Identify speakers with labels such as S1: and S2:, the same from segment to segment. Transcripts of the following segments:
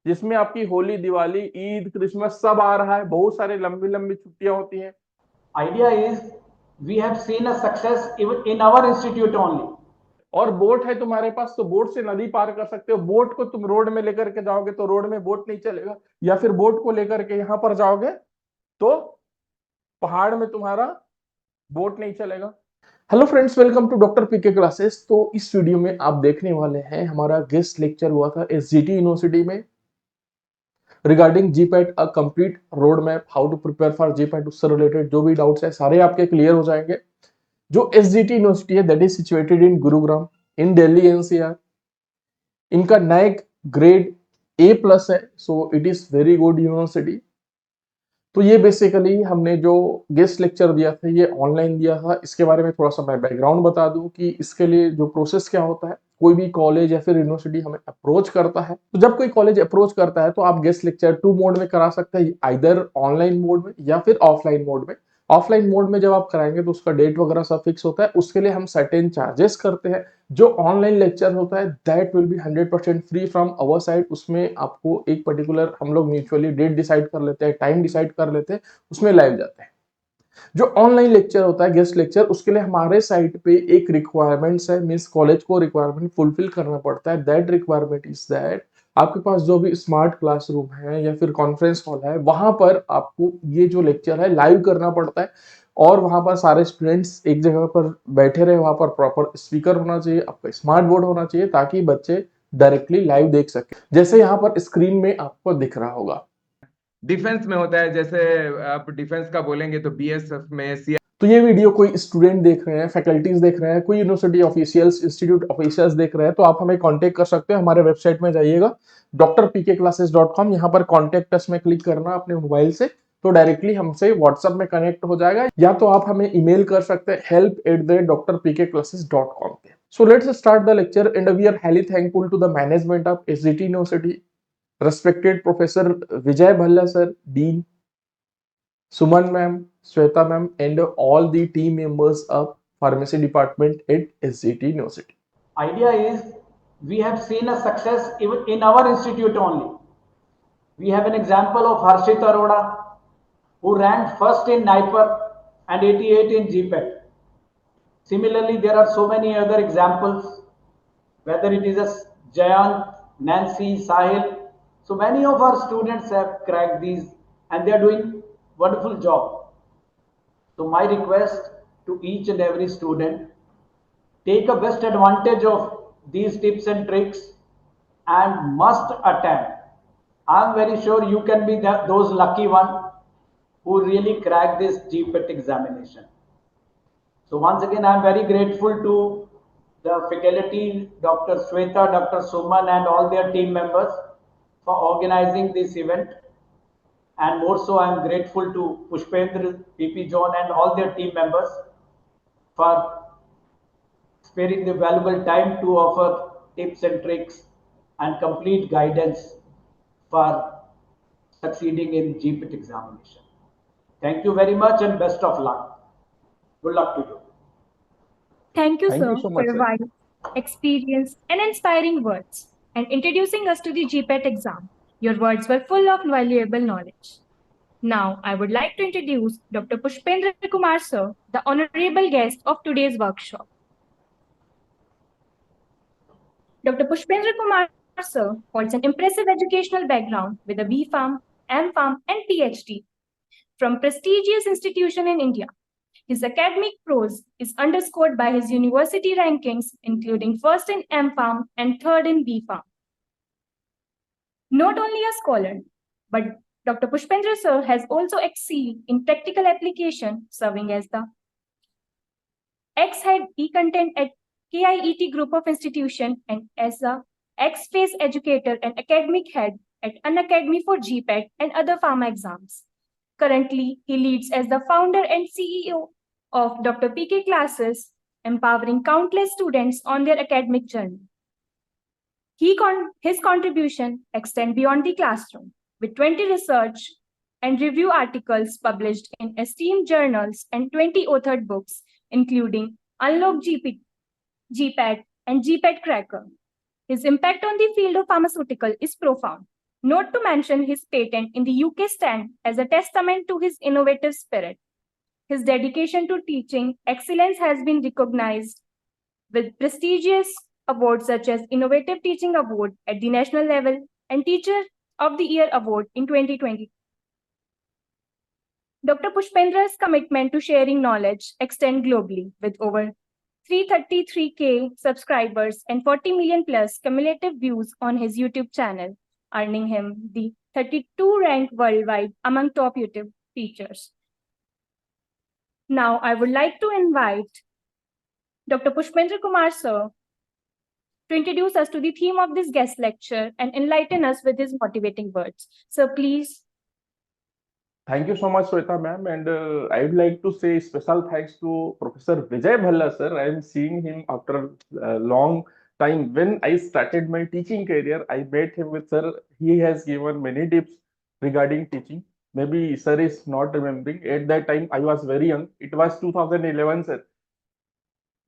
S1: जिसमें आपकी होली, दिवाली, ईद, क्रिसमस सब आ रहा है, बहुत सारे लंबी लंबी छुट्टियां होती हैं।
S2: Idea is we have seen a success even in our institute only.
S1: और बोट है तुम्हारे पास तो बोट से नदी पार कर सकते हो। बोट को तुम रोड में लेकर के जाओगे तो रोड में बोट नहीं चलेगा, या फिर बोट को लेकर के यहां पर जाओगे तो पहाड़ में तुम्हारा बोट नहीं चलेगा। Hello friends, welcome to doctor PK classes. तो इस वीडियो में आप देखने वाले हैं, हमारा गेस्ट लेक्चर हुआ था एसजीटी यूनिवर्सिटी में regarding GPAT a complete road map, how to prepare for GPAT. उससे रिलेटेड जो भी डाउट्स है सारे आपके क्लियर हो जाएंगे। जो एसजीटी यूनिवर्सिटी है that is situated in Gurugram in Delhi NCR. इनका नैक ग्रेड ए प्लस है, so it is very good university. तो ये बेसिकली हमने जो गेस्ट लेक्चर दिया था ये ऑनलाइन दिया था। इसके बारे में थोड़ा सा मैं बैकग्राउंड बता दूं कि इसके लिए जो प्रोसेस क्या होता है। कोई भी कॉलेज या फिर यूनिवर्सिटी हमें अप्रोच करता है, तो जब कोई कॉलेज अप्रोच करता है तो आप गेस्ट लेक्चर टू मोड में करा सकते हैं, आइदर ऑनलाइन मोड में या फिर ऑफलाइन मोड में। ऑफलाइन मोड में जब आप कराएंगे तो उसका डेट वगैरह सब फिक्स होता है, उसके लिए हम सर्टेन चार्जेस करते हैं। जो ऑनलाइन लेक्चर होता है that will be 100% free from our side. उसमें आपको एक पर्टिकुलर हम लोग म्यूचुअली डेट डिसाइड कर लेते हैं, टाइम डिसाइड कर लेते हैं, उसमें लाइव जाते हैं। जो ऑनलाइन लेक्चर होता है गेस्ट लेक्चर, उसके लिए हमारे साइट पे एक रिक्वायरमेंट्स है, मींस कॉलेज को रिक्वायरमेंट फुलफिल करना पड़ता है। दैट रिक्वायरमेंट इज दैट आपके पास जो भी स्मार्ट क्लासरूम है या फिर कॉन्फ्रेंस हॉल है, वहां पर आपको ये जो लेक्चर है लाइव करना पड़ता है। और वहां पर सारे स्टूडेंट्स एक जगह पर बैठे रहे, वहां पर प्रॉपर स्पीकर होना चाहिए, आपका स्मार्ट बोर्ड होना चाहिए, ताकि बच्चे डायरेक्टली लाइव देख सके, जैसे यहाँ पर स्क्रीन में आपको दिख रहा होगा।
S3: डिफेंस में होता है। जैसे आप डिफेंस का बोलेंगे तो बीएसएफ में सी।
S1: तो ये वीडियो कोई स्टूडेंट देख रहे हैं, फैकल्टीज देख रहे हैं, कोई यूनिवर्सिटी ऑफिशियल्स, इंस्टीट्यूट ऑफिशियल्स देख रहे हैं, तो आप हमें कांटेक्ट कर सकते हैं। हमारे वेबसाइट में जाइएगा drpkclasses.com, यहाँ पर कांटेक्ट अस में क्लिक करना अपने मोबाइल से, तो डायरेक्टली हमसे व्हाट्सएप में कनेक्ट हो जाएगा, या तो आप हमें ईमेल कर सकते हैं help@drpkclasses.com पे। So let's start the lecture, and we are highly thankful to the management of SGT University, respected Professor Vijay Bhalla sir, Dean, Suman ma'am, Sweta ma'am, and all the team members of pharmacy department at SGT University.
S2: Idea is we have seen a success even in our institute only. We have an example of Harshit Arora, who ranked first in NIPER and 88 in GPET. Similarly, there are so many other examples, whether it is a Jayant, Nancy, Sahil. So many of our students have cracked these and they are doing wonderful job. So my request to each and every student, take a best advantage of these tips and tricks and must attempt. I'm very sure you can be those lucky one who really crack this GPET examination. So once again, I'm very grateful to the faculty, Dr. Sweta, Dr. Suman and all their team members for organizing this event. And more so, I'm grateful to Pushpendra, PP John and all their team members for sparing the valuable time to offer tips and tricks and complete guidance for succeeding in GPET examination. Thank you very much and best of luck. Good luck to you.
S4: Thank you,
S1: Thank you
S4: sir,
S1: so
S4: for
S1: much,
S4: your
S1: sir.
S4: wise experience and inspiring words and introducing us to the GPET exam. Your words were full of valuable knowledge. Now, I would like to introduce Dr. Pushpendra Kumar, sir, the honorable guest of today's workshop. Dr. Pushpendra Kumar, sir, holds an impressive educational background with a B.Pharm, M.Pharm, and PhD from prestigious institution in India. His academic prose is underscored by his university rankings, including first in M.Pharm and third in B.Pharm. Not only a scholar, but Dr. Pushpendra sir has also excelled in practical application, serving as the ex-head e-content at KIET Group of Institution and as the ex-phase educator and academic head at Unacademy for GPET and other pharma exams. Currently, he leads as the founder and CEO of Dr. PK Classes, empowering countless students on their academic journey. His contribution extend beyond the classroom, with 20 research and review articles published in esteemed journals and 20 authored books, including Unlock GPAT, and GPAT Cracker. His impact on the field of pharmaceutical is profound. Not to mention his patent in the UK stand as a testament to his innovative spirit. His dedication to teaching excellence has been recognized with prestigious awards such as Innovative Teaching Award at the national level and Teacher of the Year Award in 2020. Dr. Pushpendra's commitment to sharing knowledge extends globally with over 333K subscribers and 40 million plus cumulative views on his YouTube channel, earning him the 32 rank worldwide among top YouTube teachers. Now, I would like to invite Dr. Pushpendra Kumar sir to introduce us to the theme of this guest lecture and enlighten us with his motivating words. So please.
S1: Thank you so much, Sweta ma'am, and I would like to say special thanks to Professor Vijay Bhalla sir. I am seeing him after a long time. When I started my teaching career, I met him with sir. He has given many tips regarding teaching. Maybe sir is not remembering. At that time, I was very young. It was 2011, sir.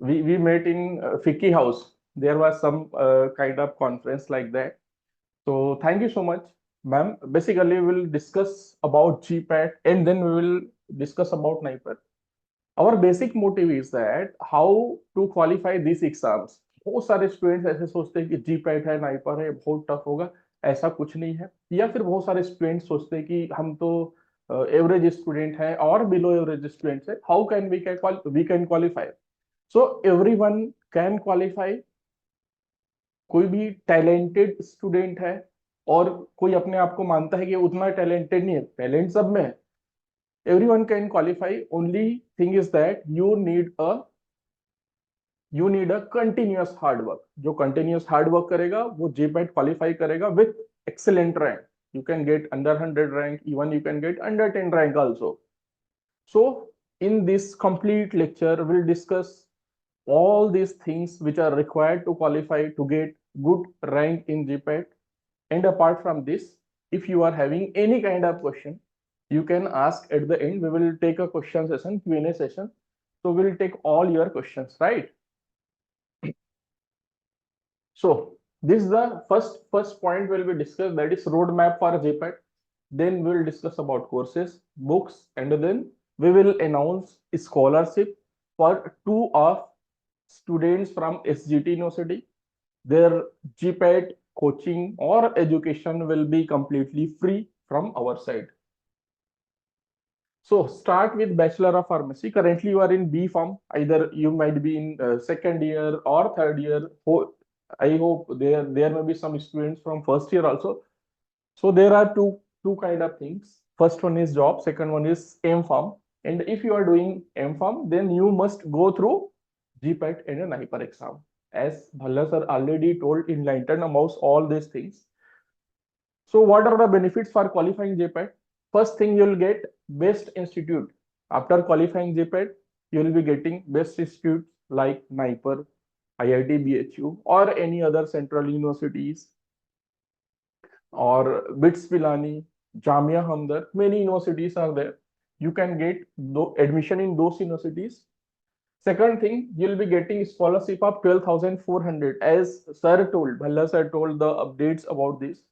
S1: We met in Fiki House. There was some kind of conference like that. So thank you so much, ma'am. Basically, we'll discuss about GPAT and then we will discuss about NIPER. Our basic motive is that how to qualify these exams. बहुत सारे students ऐसे सोचते हैं कि GPAT है, NIPER है, बहुत tough होगा. ऐसा कुछ नहीं है. या फिर बहुत सारे स्टूडेंट्स सोचते हैं कि हम तो एवरेज स्टूडेंट हैं और बिलो एवरेज स्टूडेंट्स है. How can we can qualify? So everyone can qualify. कोई भी टैलेंटेड स्टूडेंट है और कोई अपने आप को मानता है कि उतना टैलेंटेड नहीं है. टैलेंट सब में है. Everyone can qualify. Only thing is that you need a continuous hard work. जो कंटिन्यूअस हार्ड वर्क करेगा वो GPAT क्वालिफाई करेगा with excellent rank. You can get under 100 rank, even you can get under 10 rank also. So in this complete lecture, we'll discuss all these things which are required to qualify to get good rank in GPAT. And apart from this, if you are having any kind of question, you can ask at the end. We will take a question session, Q&A session. So we'll take all your questions, right? So this is the first point will be discussed, that is roadmap for GPAT. Then we will discuss about courses, books, and then we will announce a scholarship for 2 of students from SGT University. Their GPAT coaching or education will be completely free from our side. So start with Bachelor of Pharmacy. Currently you are in B Pharm. Either you might be in second year or third year. I hope there may be some students from first year also. So there are two kind of things. First one is job, second one is M.Pharm. And if you are doing M.Pharm, then you must go through GPAT and a NIPER exam. As Bhalla sir already told, enlightened about all these things. So what are the benefits for qualifying GPAT? First thing, you will get best institute. After qualifying GPAT, you will be getting best institute like NIPER, IIT BHU, or any other central universities, or BITS Pilani, Jamia Hamdard. Many universities are there. You can get admission in those universities. Second thing, you'll be getting scholarship of 12,400. As sir told, Bhalla sir told the updates about this.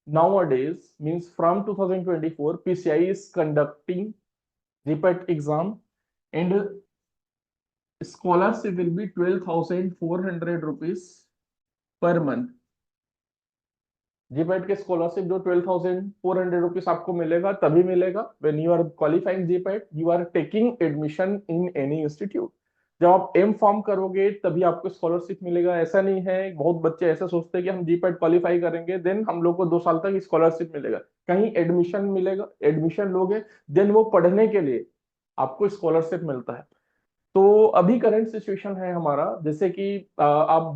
S1: Nowadays, means from 2024, PCI is conducting GPAT exam and scholarship will be 12,400 rupees per month. GPAT के scholarship जो 12,400 rupees आपको मिलेगा तभी मिलेगा when you are qualifying GPAT, you are taking admission in any institute. जब आप M.Pharm करोगे तभी आपको स्कॉलरशिप मिलेगा. ऐसा नहीं है, बहुत बच्चे ऐसा सोचते हैं कि हम GPAT क्वालिफाई करेंगे देन हम लोग को 2 साल तक स्कॉलरशिप मिलेगा. कहीं एडमिशन मिलेगा, एडमिशन लोगे देन वो पढ़ने के लिए आपको स्कॉलरशिप मिलता है. तो अभी करंट सिचुएशन है हमारा, जैसे कि आप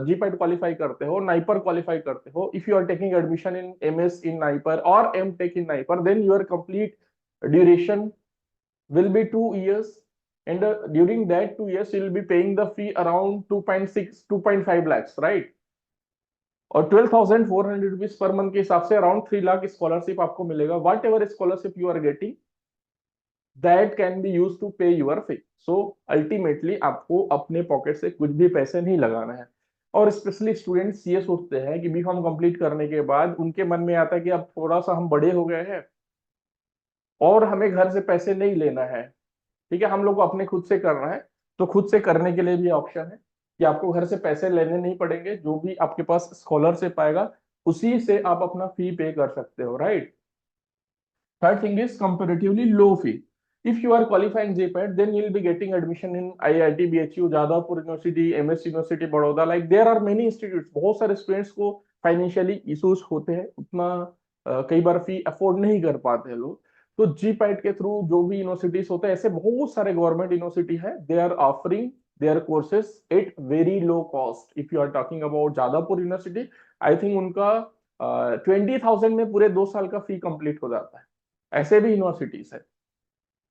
S1: GPAT क्वालिफाई करते हो, नाइपर क्वालिफाई करते हो. If you are taking admission in MS in NIPER और M.Tech in NIPER, then your complete duration will be 2 years, and during that 2 years you will be paying the fee around 2.5 lakhs, right? और 12,400 rupees per month के हिसाब से around 3 lakh scholarship आपको मिलेगा. Whatever scholarship you are getting, that can be used to pay your fee. So ultimately आपको अपने pocket से कुछ भी पैसे नहीं लगाना है. और स्पेशली स्टूडेंट्स ये सोचते हैं कि बीकॉम कंप्लीट करने के बाद उनके मन में आता है कि अब थोड़ा सा हम बड़े हो गए हैं और हमें घर से पैसे नहीं लेना है, ठीक है, हम लोग को अपने खुद से करना है। तो खुद से करने के लिए भी ऑप्शन है कि आपको घर से पैसे लेने नहीं पड़ेंगे, जो भी आपके पास स्कॉलरशिप आएगा उसी से आप अपना फी पे कर सकते हो, right. Third thing is comparatively low fee. If you are qualifying JPET, then you will be getting admission in IIT, BHU, Jadavpur University, MS University, Baroda. Like there are many institutes. बहुत सारे students को financially issues होते हैं, उतना कई बार फी afford नहीं कर पाते हैं लोग। तो जीपैट के थ्रू जो भी यूनिवर्सिटीज होते हैं, ऐसे बहुत सारे गवर्नमेंट यूनिवर्सिटी है, they are offering their courses at very low cost. If you are talking about Jadavpur University, I think उनका 20,000 में पूरे 2 साल का फी कंप्लीट हो जाता है। ऐसे भी यूनिवर्सिटीज है।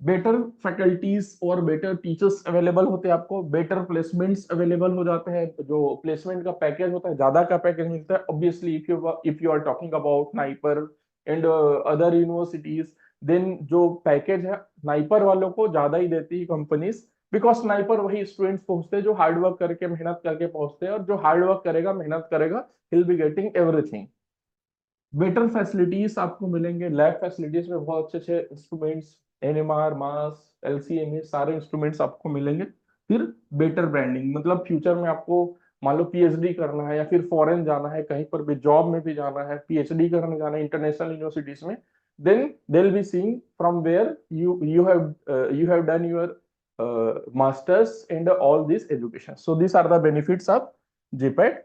S1: बेटर फैकल्टीज और बेटर टीचर्स अवेलेबल होते हैं आपको, बेटर प्लेसमेंट्स अवेलेबल हो जाते हैं, जो प्लेसमेंट का पैकेज होता है ज्यादा का पैकेज मिलता है। Obviously if you are talking about NIPER and other universities, then जो पैकेज है नाइपर वालों को ज्यादा ही देती है कंपनीज, बिकॉज नाइपर वही स्टूडेंट्स पहुंचते हैं जो हार्डवर्क करके मेहनत करके पहुंचते हैं, और जो हार्डवर्क करेगा मेहनत करेगा will be getting everything. Better facilities आपको मिलेंगे, लैब फैसिलिटीज में बहुत अच्छे अच्छे इंस्ट्रूमेंट्स, एनएमआर, मास, एलसीएमए, सारे इंस्ट्रूमेंट्स आपको मिलेंगे। फिर बेटर ब्रांडिंग, मतलब फ्यूचर में आपको मान लो पीएचडी करना है या फिर फॉरेन जाना है, कहीं पर भी जॉब में भी जाना है, पीएचडी करने जाना है इंटरनेशनल यूनिवर्सिटीज में, then they will be seeing from where you have done your masters and all this education. So these are the benefits of JPET.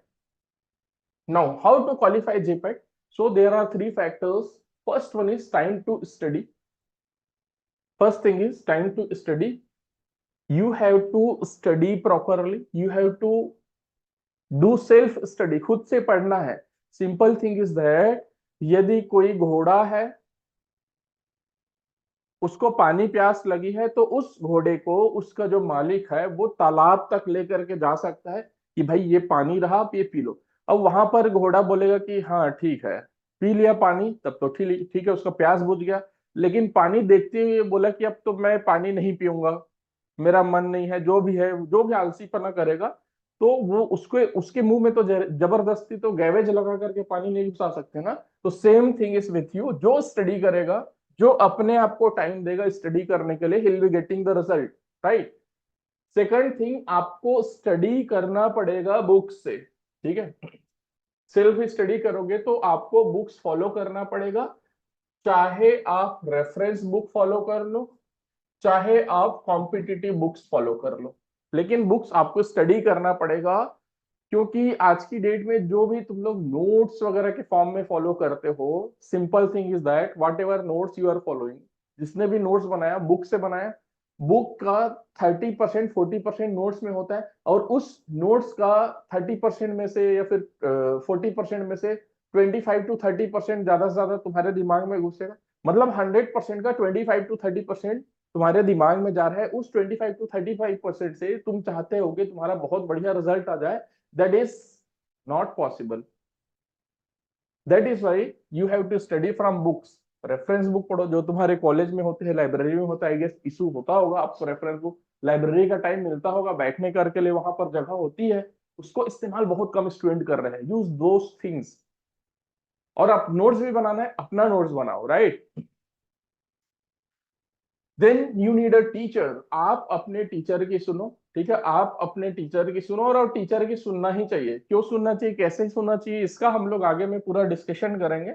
S1: Now, how to qualify JPET? So there are 3 factors. First one is time to study. First thing is time to study. You have to study properly. You have to do self study. खुद से पढ़ना है। Simple thing is that यदि कोई घोड़ा है, उसको पानी प्यास लगी है, तो उस घोड़े को उसका जो मालिक है वो तालाब तक लेकर के जा सकता है कि भाई ये पानी रहा, आप ये पी लो। अब वहां पर घोड़ा बोलेगा कि हाँ ठीक है, पी लिया पानी, तब तो ठीक है, उसका प्यास बुझ गया। लेकिन पानी देखते हुए बोला कि अब तो मैं पानी नहीं पीऊंगा, मेरा मन नहीं है, जो भी है, जो भी आलसीपना करेगा, तो वो उसको उसके मुंह में तो जबरदस्ती तो गैवेज लगा करके पानी नहीं घुसा सकते ना। तो same thing is with you, जो स्टडी करेगा, जो अपने आप को टाइम देगा स्टडी करने के लिए, he will be getting the result, right. Second thing, आपको स्टडी करना पड़ेगा बुक्स से, ठीक है। सेल्फ स्टडी करोगे तो आपको बुक्स फॉलो करना पड़ेगा, चाहे आप रेफरेंस बुक फॉलो कर लो, चाहे आप कॉम्पिटिटिव बुक्स फॉलो कर लो, लेकिन बुक्स आपको स्टडी करना पड़ेगा। क्योंकि आज की डेट में जो भी तुम लोग नोट्स वगैरह के फॉर्म में फॉलो करते हो, simple thing is that whatever notes you are following, जिसने भी नोट्स बनाया बुक से बनाया, बुक का 30% 40% नोट्स में होता है, और उस नोट्स का 30% में से या फिर 40% में से 25 to 30% ज्यादा से ज्यादा तुम्हारे दिमाग में घुसेगा। मतलब 100% का 25 to 30% तुम्हारे दिमाग में जा रहा है। उस 25 to 35% से तुम चाहते हो कि तुम्हारा बहुत बढ़िया रिजल्ट आ जाए, that is not possible. That is why you have to study from books. Reference book पढ़ो, जो तुम्हारे कॉलेज में होते हैं, लाइब्रेरी में होता है, आई गेस इशू होता होगा आपको रेफरेंस बुक, लाइब्रेरी का टाइम मिलता होगा, बैठने करके लिए वहां पर जगह होती है, उसको इस्तेमाल बहुत कम स्टूडेंट कर रहे हैं। Use those things. और आप नोट्स भी बनाना है, अपना नोट्स बनाओ, right. Then you need a teacher, आप अपने टीचर की सुनो, ठीक है, आप अपने टीचर की सुनो, और टीचर की सुनना ही चाहिए। क्यों सुनना चाहिए, कैसे सुनना चाहिए, इसका हम लोग आगे में पूरा डिस्कशन करेंगे।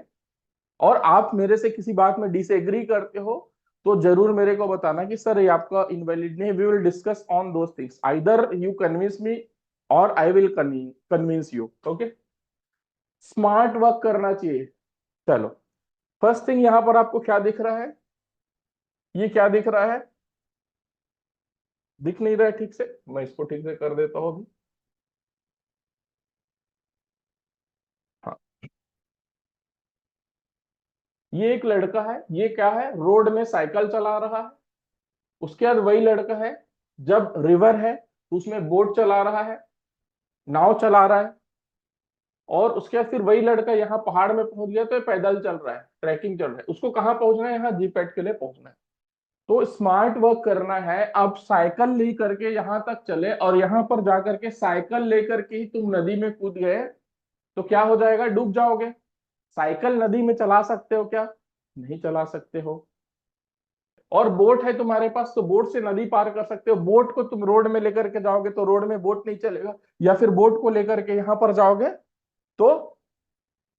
S1: और आप मेरे से किसी बात में डिसएग्री करते हो तो जरूर मेरे को बताना कि सर ये आपका इनवैलिड नहीं। We will discuss on those things, either you convince me or I will convince you, okay. Smart work करना चाहिए। चलो, फर्स्ट थिंग यहां पर आपको क्या दिख रहा है, ये क्या दिख रहा है, दिख नहीं रहा है ठीक से, मैं इसको ठीक से कर देता हूं अभी। हाँ, ये एक लड़का है, ये क्या है, रोड में साइकिल चला रहा है। उसके बाद वही लड़का है, जब रिवर है तो उसमें बोट चला रहा है, नाव चला रहा है। और उसके बाद फिर वही लड़का यहाँ पहाड़ में पहुंच गया तो पैदल चल रहा है, ट्रैकिंग चल रहा है। उसको कहाँ पहुंचना है, यहाँ जीपैट के लिए पहुंचना है। तो स्मार्ट वर्क करना है। अब साइकिल ले करके यहां तक चले और यहां पर जाकर के साइकिल लेकर के ही तुम नदी में कूद गए तो क्या हो जाएगा, डूब जाओगे। साइकिल नदी में चला सकते हो क्या? नहीं चला सकते हो। और बोट है तुम्हारे पास तो बोट से नदी पार कर सकते हो। बोट को तुम रोड में लेकर के जाओगे तो रोड में बोट नहीं चलेगा, या फिर बोट को लेकर के यहां पर जाओगे तो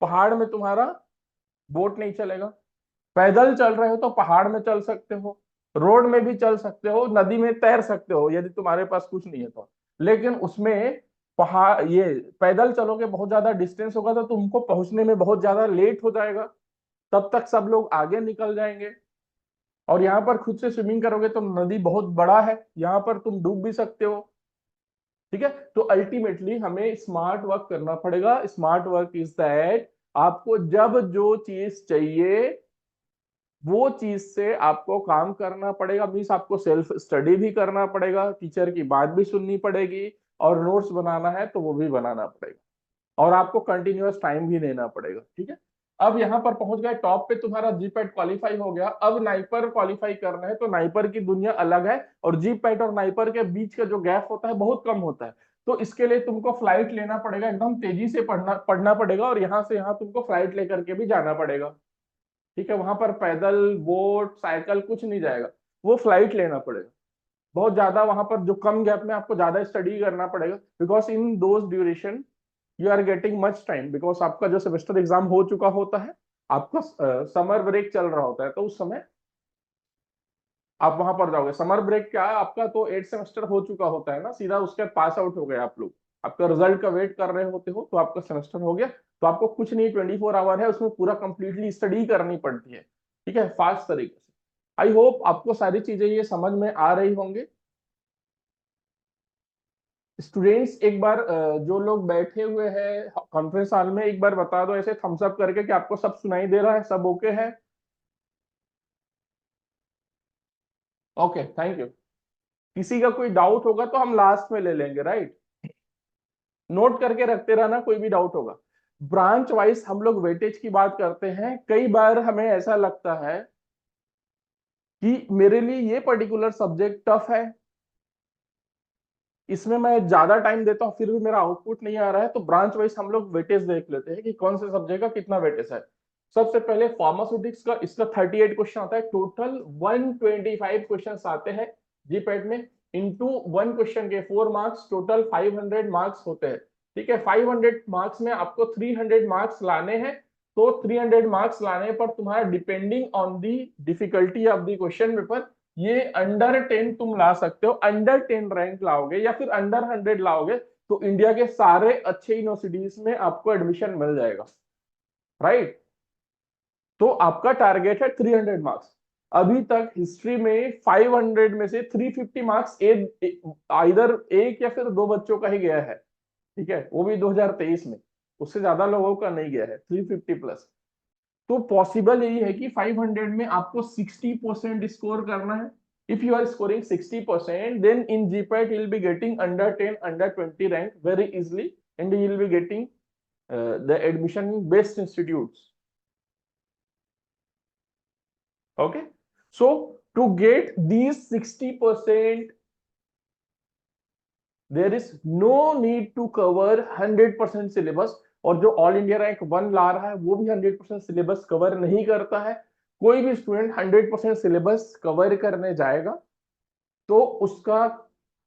S1: पहाड़ में तुम्हारा बोट नहीं चलेगा। पैदल चल रहे हो तो पहाड़ में चल सकते हो, रोड में भी चल सकते हो, नदी में तैर सकते हो यदि तुम्हारे पास कुछ नहीं है तो। लेकिन उसमें पहाड़, ये पैदल चलोगे बहुत ज्यादा डिस्टेंस होगा तो तुमको पहुंचने में बहुत ज्यादा लेट हो जाएगा, तब तक सब लोग आगे निकल जाएंगे। और यहाँ पर खुद से स्विमिंग करोगे तो नदी बहुत बड़ा है, यहाँ पर तुम डूब भी सकते हो। ठीक है, तो अल्टीमेटली हमें स्मार्ट वर्क करना पड़ेगा। स्मार्ट वर्क इज दैट आपको जब जो चीज चाहिए वो चीज से आपको काम करना पड़ेगा। मीन्स आपको सेल्फ स्टडी भी करना पड़ेगा, टीचर की बात भी सुननी पड़ेगी, और नोट्स बनाना है तो वो भी बनाना पड़ेगा, और आपको कंटिन्यूअस टाइम भी देना पड़ेगा। ठीक है, अब यहाँ पर पहुंच गए टॉप पे, तुम्हारा जीपैट क्वालिफाई हो गया। अब नाइपर क्वालिफाई करना है तो नाइपर की दुनिया अलग है, और जीपैट और नाइपर के बीच का जो गैप होता है बहुत कम होता है। तो इसके लिए तुमको फ्लाइट लेना पड़ेगा, एकदम तेजी से पढ़ना पड़ेगा, और यहाँ से यहाँ तुमको फ्लाइट लेकर के भी जाना पड़ेगा। ठीक है, वहां पर पैदल बोट साइकिल कुछ नहीं जाएगा, वो फ्लाइट लेना पड़ेगा। बहुत ज्यादा वहां पर जो कम गैप में आपको ज्यादा स्टडी करना पड़ेगा, because in those duration you are getting much time, because आपका जो सेमेस्टर एग्जाम हो चुका होता है, आपका समर ब्रेक चल रहा होता है, तो उस समय आप वहां पर जाओगे। समर ब्रेक क्या है, आपका तो 8 सेमेस्टर हो चुका होता है ना, सीधा उसके बाद पास आउट हो गए आप लोग, आपका रिजल्ट का वेट कर रहे होते हो, तो आपका सेमेस्टर हो गया। तो आपको कुछ नहीं, 24 आवर है, उसमें पूरा कंप्लीटली स्टडी करनी पड़ती है। ठीक है, फास्ट तरीके से। आई होप आपको सारी चीजें ये समझ में आ रही होंगे। स्टूडेंट्स एक बार जो लोग बैठे हुए हैं कॉन्फ्रेंस हॉल में, एक बार बता दो ऐसे थम्स अप करके कि आपको सब सुनाई दे रहा है, सब ओके है? Okay, thank you. किसी का कोई डाउट होगा तो हम लास्ट में ले लेंगे, राइट? नोट करके रखते रहना कोई भी डाउट होगा। ब्रांच वाइज हम लोग वेटेज की बात करते हैं। कई बार हमें ऐसा लगता है कि मेरे लिए ये पर्टिकुलर सब्जेक्ट टफ है, इसमें मैं ज्यादा टाइम देता हूं फिर भी मेरा आउटपुट नहीं आ रहा है, तो ब्रांच वाइज हम लोग वेटेज देख लेते हैं कि कौन से सब्जेक्ट का कितना वेटेज है। सबसे पहले फार्मास्यूटिक्स का, इसका 38 क्वेश्चन आता है, टोटल 125 क्वेश्चन आते हैं जीपैट में। इनटू 1 क्वेश्चन के 4 मार्क्स, टोटल 500 मार्क्स होते हैं। ठीक है, 500 मार्क्स में आपको 300 मार्क्स लाने हैं। तो 300 मार्क्स लाने पर तुम्हारा depending on the difficulty of the question paper, ये अंडर 10 तुम ला सकते हो। अंडर 10 रैंक लाओगे या फिर अंडर 100 लाओगे तो इंडिया के सारे अच्छे यूनिवर्सिटीज में आपको एडमिशन मिल जाएगा, राइट? तो आपका टारगेट है 300 मार्क्स। अभी तक हिस्ट्री में 500 में से 350 मार्क्स इधर एक या फिर दो बच्चों का ही गया है। ठीक है, वो भी 2023 में, उससे ज्यादा लोगों का नहीं गया है, 350 प्लस। तो पॉसिबल यही है कि 500 में आपको 60% स्कोर करना है। If you are scoring 60%, then in GPAT you will be getting under 10 under 20 rank very easily, and you will be getting the admission in best institutes. Okay, so to get these 60%, there is no need to cover 100% syllabus। और जो all India rank 1 ला रहा है वो भी 100% syllabus cover नहीं करता है। कोई भी स्टूडेंट 100% सिलेबस कवर करने जाएगा तो उसका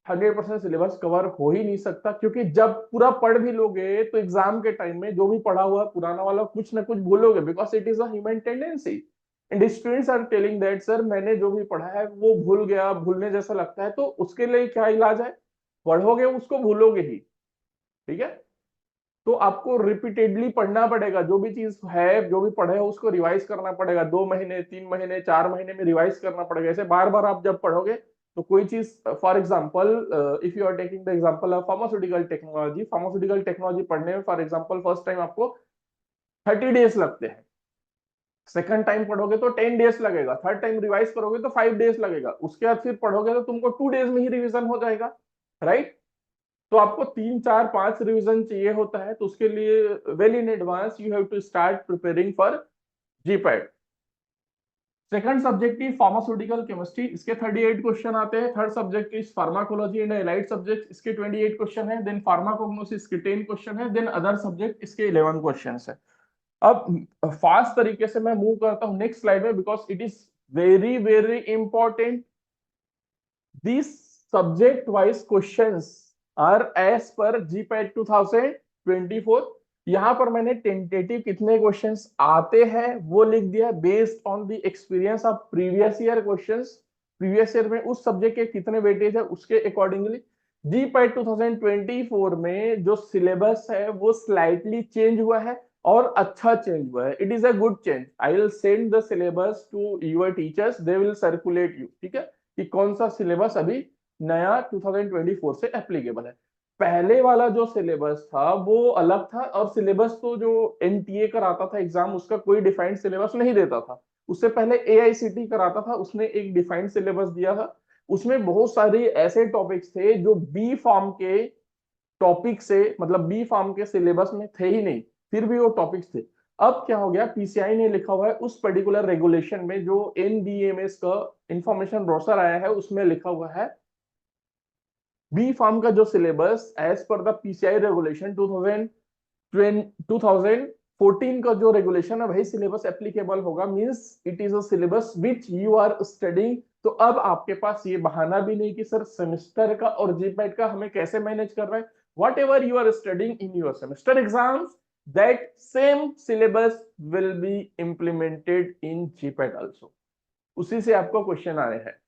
S1: 100% सिलेबस कवर हो ही नहीं सकता, क्योंकि जब पूरा पढ़ भी लोगे तो एग्जाम के टाइम में जो भी पढ़ा हुआ पुराना वाला कुछ ना कुछ भूलोगे, because it is a human tendency. And students are telling that sir मैंने जो भी पढ़ा है वो भूल गया, भूलने जैसा लगता है। तो उसके लिए क्या इलाज है? पढ़ोगे उसको भूलोगे ही। ठीक है, तो आपको रिपीटेडली पढ़ना पड़ेगा, जो भी चीज है जो भी पढ़े हो उसको रिवाइज करना पड़ेगा। 2 महीने 3 महीने 4 महीने में रिवाइज करना पड़ेगा। ऐसे बार बार आप जब पढ़ोगे तो कोई चीज, for example if you are taking the example of pharmaceutical technology, pharmaceutical technology पढ़ने में फॉर एग्जाम्पल फर्स्ट टाइम आपको 30 डेज लगते हैं, सेकंड टाइम पढ़ोगे तो 10 डेज लगेगा, थर्ड टाइम रिवाइज करोगे तो 5 डेज लगेगा, उसके बाद फिर पढ़ोगे तो तुमको 2 डेज में ही रिविजन हो जाएगा, राइट? तो आपको 3 4 5 रिवीजन चाहिए होता है, तो उसके लिए well in advance you have to start preparing for GPAT. Second subject is pharmaceutical chemistry, इसके 38 क्वेश्चन आते हैं। Third subject is pharmacology and allied subject, इसके 28 क्वेश्चन है। देन फार्माकोग्नोसिस के 10 क्वेश्चन है। देन अदर सब्जेक्ट, इसके 11 क्वेश्चन है। अब फास्ट तरीके से मैं मूव करता हूं नेक्स्ट स्लाइड में, because it is very very important. This subject wise questions are as per GPAT 2024। यहां पर मैंने टेंटेटिव कितने क्वेश्चंस आते हैं वो लिख दिया, based on the experience of previous year questions. Previous year में उस सब्जेक्ट के कितने वेटेज है उसके अकॉर्डिंगली जीपैट 2024 में जो सिलेबस है वो स्लाइटली चेंज हुआ है और अच्छा चेंज हुआ है। It is a good change. I will send the syllabus to your teachers, they will circulate you, ठीक है, कि कौन सा सिलेबस अभी नया 2024 से एप्लीकेबल है। पहले वाला जो सिलेबस था वो अलग था, और सिलेबस तो जो एनटीए कराता था एग्जाम, उसका कोई डिफाइंड सिलेबस नहीं देता था। उससे पहले एआईसीटी कराता था, उसने एक डिफाइंड सिलेबस दिया था। उसमें बहुत सारे ऐसे टॉपिक्स थे जो बी फॉर्म के टॉपिक से, मतलब बी फॉर्म के सिलेबस में थे ही नहीं, फिर भी वो टॉपिक्स थे। अब क्या हो गया, पीसीआई ने लिखा हुआ है उस पर्टिकुलर रेगुलेशन में, जो एनबीएमएस का इंफॉर्मेशन ब्रोशर आया है उसमें लिखा हुआ है बी फार्म का जो syllabus as per the PCI regulation 2014 का जो रेगुलेशन है वही सिलेबस एप्लीकेबल होगा। Means it is a syllabus which you are studying. तो अब आपके पास ये बहाना भी नहीं कि सर सेमेस्टर का और जीपैट का हमें कैसे मैनेज कर रहे हैं। Whatever you are studying in your semester exams, that same syllabus will be implemented in GPAT also. उसी से आपको क्वेश्चन आए हैं।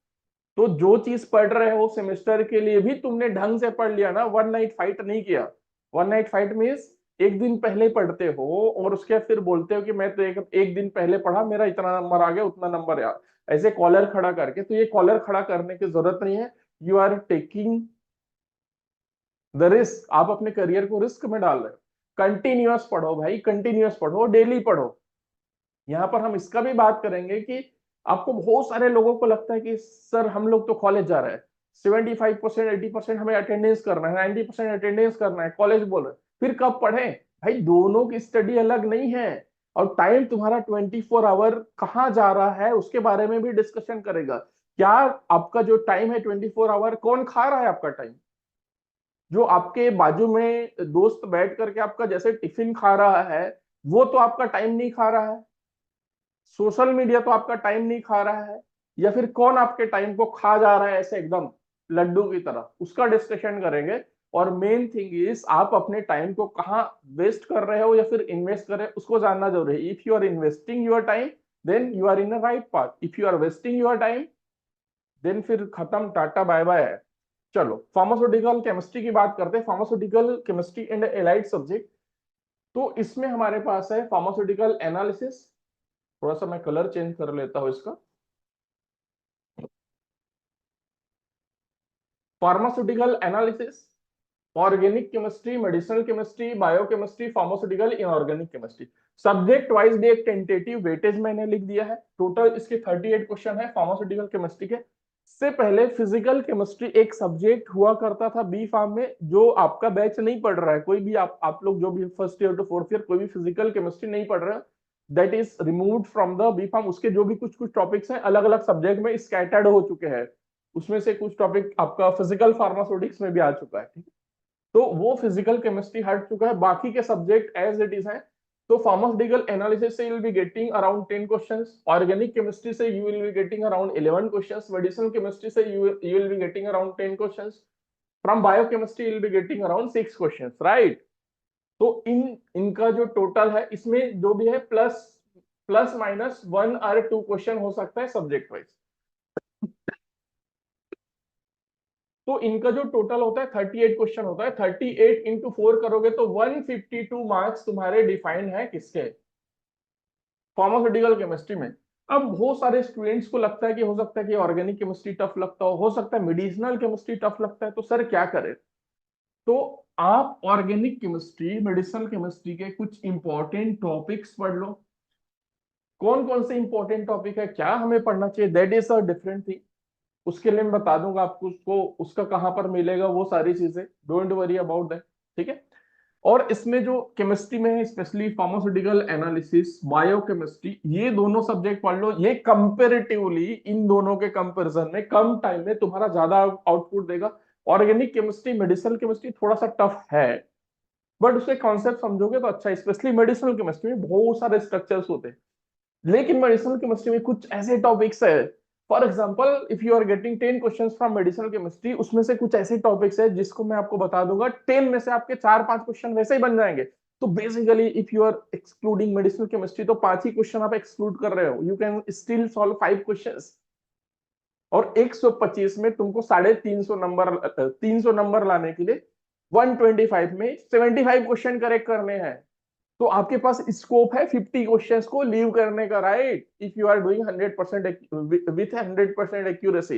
S1: तो जो चीज पढ़ रहे हो सेमेस्टर के लिए भी तुमने ढंग से पढ़ लिया ना, वन नाइट फाइट नहीं किया। वन नाइट फाइट मीन्स एक दिन पहले पढ़ते हो और उसके फिर बोलते हो कि मैं तो एक दिन पहले पढ़ा, मेरा इतना नंबर आ गया, उतना नंबर आ, ऐसे कॉलर खड़ा करके। तो ये कॉलर खड़ा करने की जरूरत नहीं है। You are taking the risk, आप अपने करियर को रिस्क में डाल रहे हो। कंटिन्यूअस पढ़ो भाई, कंटिन्यूअस पढ़ो, डेली पढ़ो। यहाँ पर हम इसका भी बात करेंगे कि आपको बहुत सारे लोगों को लगता है कि सर हम लोग तो कॉलेज जा रहे हैं, 75% 80% हमें अटेंडेंस करना है, 90% अटेंडेंस करना है, कॉलेज बोल रहे फिर कब पढ़े। भाई दोनों की स्टडी अलग नहीं है। और टाइम तुम्हारा 24 आवर कहाँ जा रहा है उसके बारे में भी डिस्कशन करेगा। क्या आपका जो टाइम है 24 आवर, कौन खा रहा है आपका टाइम? जो आपके बाजू में दोस्त बैठ करके आपका जैसे टिफिन खा रहा है, वो तो आपका टाइम नहीं खा रहा है। सोशल मीडिया तो आपका टाइम नहीं खा रहा है। या फिर कौन आपके टाइम को खा जा रहा है ऐसे एकदम लड्डू की तरह, उसका डिस्कशन करेंगे। और मेन थिंग इज आप अपने टाइम को कहाँ वेस्ट कर रहे हो या फिर इन्वेस्ट कर रहे हो उसको जानना जरूरी है। If you are investing your time then you are in the right path. If you are wasting your time then फिर खत्म, टाटा बाय बाय है। चलो फार्मास्यूटिकल केमिस्ट्री की बात करते हैं। Pharmaceutical chemistry and allied subject, तो इसमें हमारे पास है फार्मास्यूटिकल एनालिसिस। थोड़ा सा मैं कलर चेंज कर लेता हूं इसका। Pharmaceutical analysis, organic chemistry, medicinal chemistry, biochemistry, pharmaceutical, inorganic chemistry. Subject wise भी एक टेंटेटिव वेटेज मैंने लिख दिया है। टोटल इसके 38 क्वेश्चन है फार्मास्यूटिकल केमिस्ट्री के। से पहले फिजिकल केमिस्ट्री एक सब्जेक्ट हुआ करता था बी फार्म में, जो आपका बैच नहीं पढ़ रहा है कोई भी, आप लोग जो भी first year to fourth year कोई भी फिजिकल केमिस्ट्री नहीं पढ़ रहे हैं, that is removed from the B pharm. उसके जो भी कुछ कुछ टॉपिक्स हैं अलग अलग सब्जेक्ट में स्कैटर्ड हो चुके हैं। उसमें से कुछ टॉपिक आपका फिजिकल फार्मास्यूटिक्स में भी आ चुका है, ठीक है। तो वो फिजिकल केमिस्ट्री हट चुका है, बाकी के सब्जेक्ट एज इट इज है। तो फार्मास्यूटिकल एनालिसिस से you will be getting around 10 questions, organic chemistry से you will be getting around 11 questions, medicinal chemistry से you will be getting around 10 questions, from biochemistry you will be getting around 6 questions, right. तो इनका जो total है इसमें जो भी है प्लस प्लस माइनस 1 और 2 क्वेश्चन हो सकता है सब्जेक्ट वाइज। तो इनका जो टोटल होता है 38 क्वेश्चन होता है। 38 इंटू 4 करोगे तो 152 मार्क्स तुम्हारे डिफाइंड है किसके, फार्मास्यूटिकल केमिस्ट्री में। अब बहुत सारे स्टूडेंट्स को लगता है कि हो सकता है कि ऑर्गेनिक केमिस्ट्री टफ लगता हो सकता है मेडिसिनल केमिस्ट्री टफ लगता है, तो सर क्या करें। तो आप ऑर्गेनिक केमिस्ट्री, मेडिसिनल केमिस्ट्री के कुछ इंपॉर्टेंट टॉपिक्स पढ़ लो। कौन कौन से इंपॉर्टेंट टॉपिक है, क्या हमें पढ़ना चाहिए, that is a different thing. उसके लिए मैं बता दूंगा आपको, उसको उसका कहां पर मिलेगा वो सारी चीजें, डोंट वरी अबाउट दैट, ठीक है। और इसमें जो केमिस्ट्री में है, स्पेशली फार्मास्यूटिकल एनालिसिस, बायोकेमिस्ट्री, ये दोनों सब्जेक्ट पढ़ लो। ये कंपेरेटिवली इन दोनों के कंपैरिजन में कम टाइम में तुम्हारा ज्यादा आउटपुट देगा। ऑर्गेनिक केमिस्ट्री, मेडिसिनल केमिस्ट्री थोड़ा सा टफ है, बट उसके कॉन्सेप्ट समझोगे तो अच्छा है। स्पेशली मेडिसिनल केमिस्ट्री में बहुत सारे स्ट्रक्चर्स होते हैं, लेकिन मेडिसिनल केमिस्ट्री में कुछ ऐसे टॉपिक्स है, for example if you are getting 10 questions from medicinal chemistry, उसमें से कुछ ऐसे टॉपिक्स है जिसको मैं आपको बता दूंगा, 10 में से आपके 4-5 क्वेश्चन वैसे ही बन जाएंगे। तो basically if you are excluding medicinal chemistry, तो 5 ही क्वेश्चन आप एक्सक्लूड कर रहे हो, you can still solve 5 questions. और 125 में तुमको 350 नंबर, 300 नंबर लाने के लिए 125 में 75 क्वेश्चन करेक्ट करने हैं। तो आपके पास स्कोप है 50 क्वेश्चंस को लीव करने का, right, if you are doing 100% with 100% accuracy.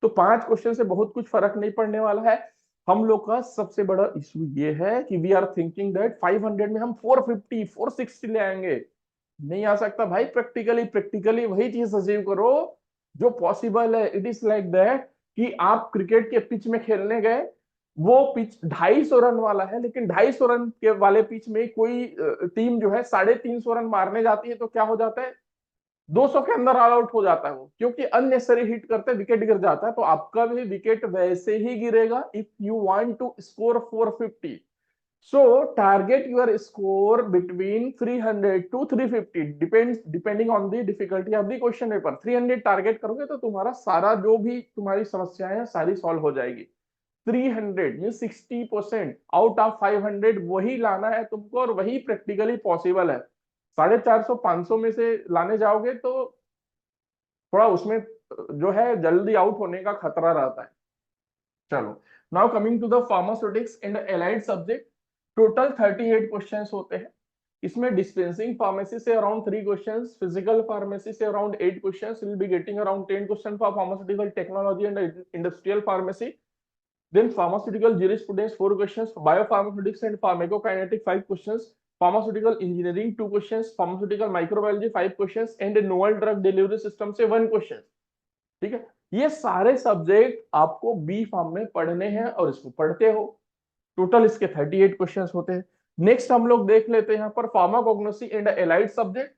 S1: तो 5 क्वेश्चन से बहुत कुछ फर्क नहीं पड़ने वाला है। हम लोग का सबसे बड़ा इशू ये है कि वी आर थिंकिंग दैट 500 में हम 450 460 ले आएंगे। नहीं आ सकता भाई। प्रैक्टिकली वही चीज अचीव करो जो पॉसिबल है। इट इज लाइक दैट कि आप क्रिकेट के पिच में खेलने गए, वो पिच 250 रन वाला है, लेकिन 250 रन के वाले पिच में कोई टीम जो है 350 रन मारने जाती है, तो क्या हो जाता है, 200 के अंदर ऑल आउट हो जाता है वो, क्योंकि अननेसेसरी हिट करते विकेट गिर जाता है। तो आपका भी विकेट वैसे ही गिरेगा if you want to score 450। So target your score between 300 to 350, depending on the difficulty of the question paper. 300 target करोगे तो तुम्हारा सारा जो भी तुम्हारी समस्याएं हैं सारी सॉल्व हो जाएगी। 300 मीन 60% आउट ऑफ 500 वही लाना है तुमको, और वही प्रैक्टिकली पॉसिबल है। 450 500 में से लाने जाओगे तो थोड़ा उसमें जो है जल्दी आउट होने का खतरा रहता है। चलो, now coming to the pharmaceutics and allied subject, total 38 questions होते हैं। इसमें डिस्पेंसिंग फार्मेसी से अराउंड 3 क्वेश्चंस, फिजिकल फार्मेसी से around 8 questions, will be getting around 10 question for pharmaceutical technology and industrial pharmacy. Then pharmaceutical jurisprudence 4 questions, biopharmaceutics and pharmacokinetic 5 questions, pharmaceutical engineering 2 questions, pharmaceutical microbiology 5 questions and novel drug delivery system से 1 question। ठीक है, ये सारे subject आपको B farm में पढ़ने हैं और इसको पढ़ते हो। टोटल इसके 38 क्वेश्चंस होते हैं। नेक्स्ट हम लोग देख लेते हैं यहाँ पर फार्माकोग्नोसी एंड एलाइड सब्जेक्ट।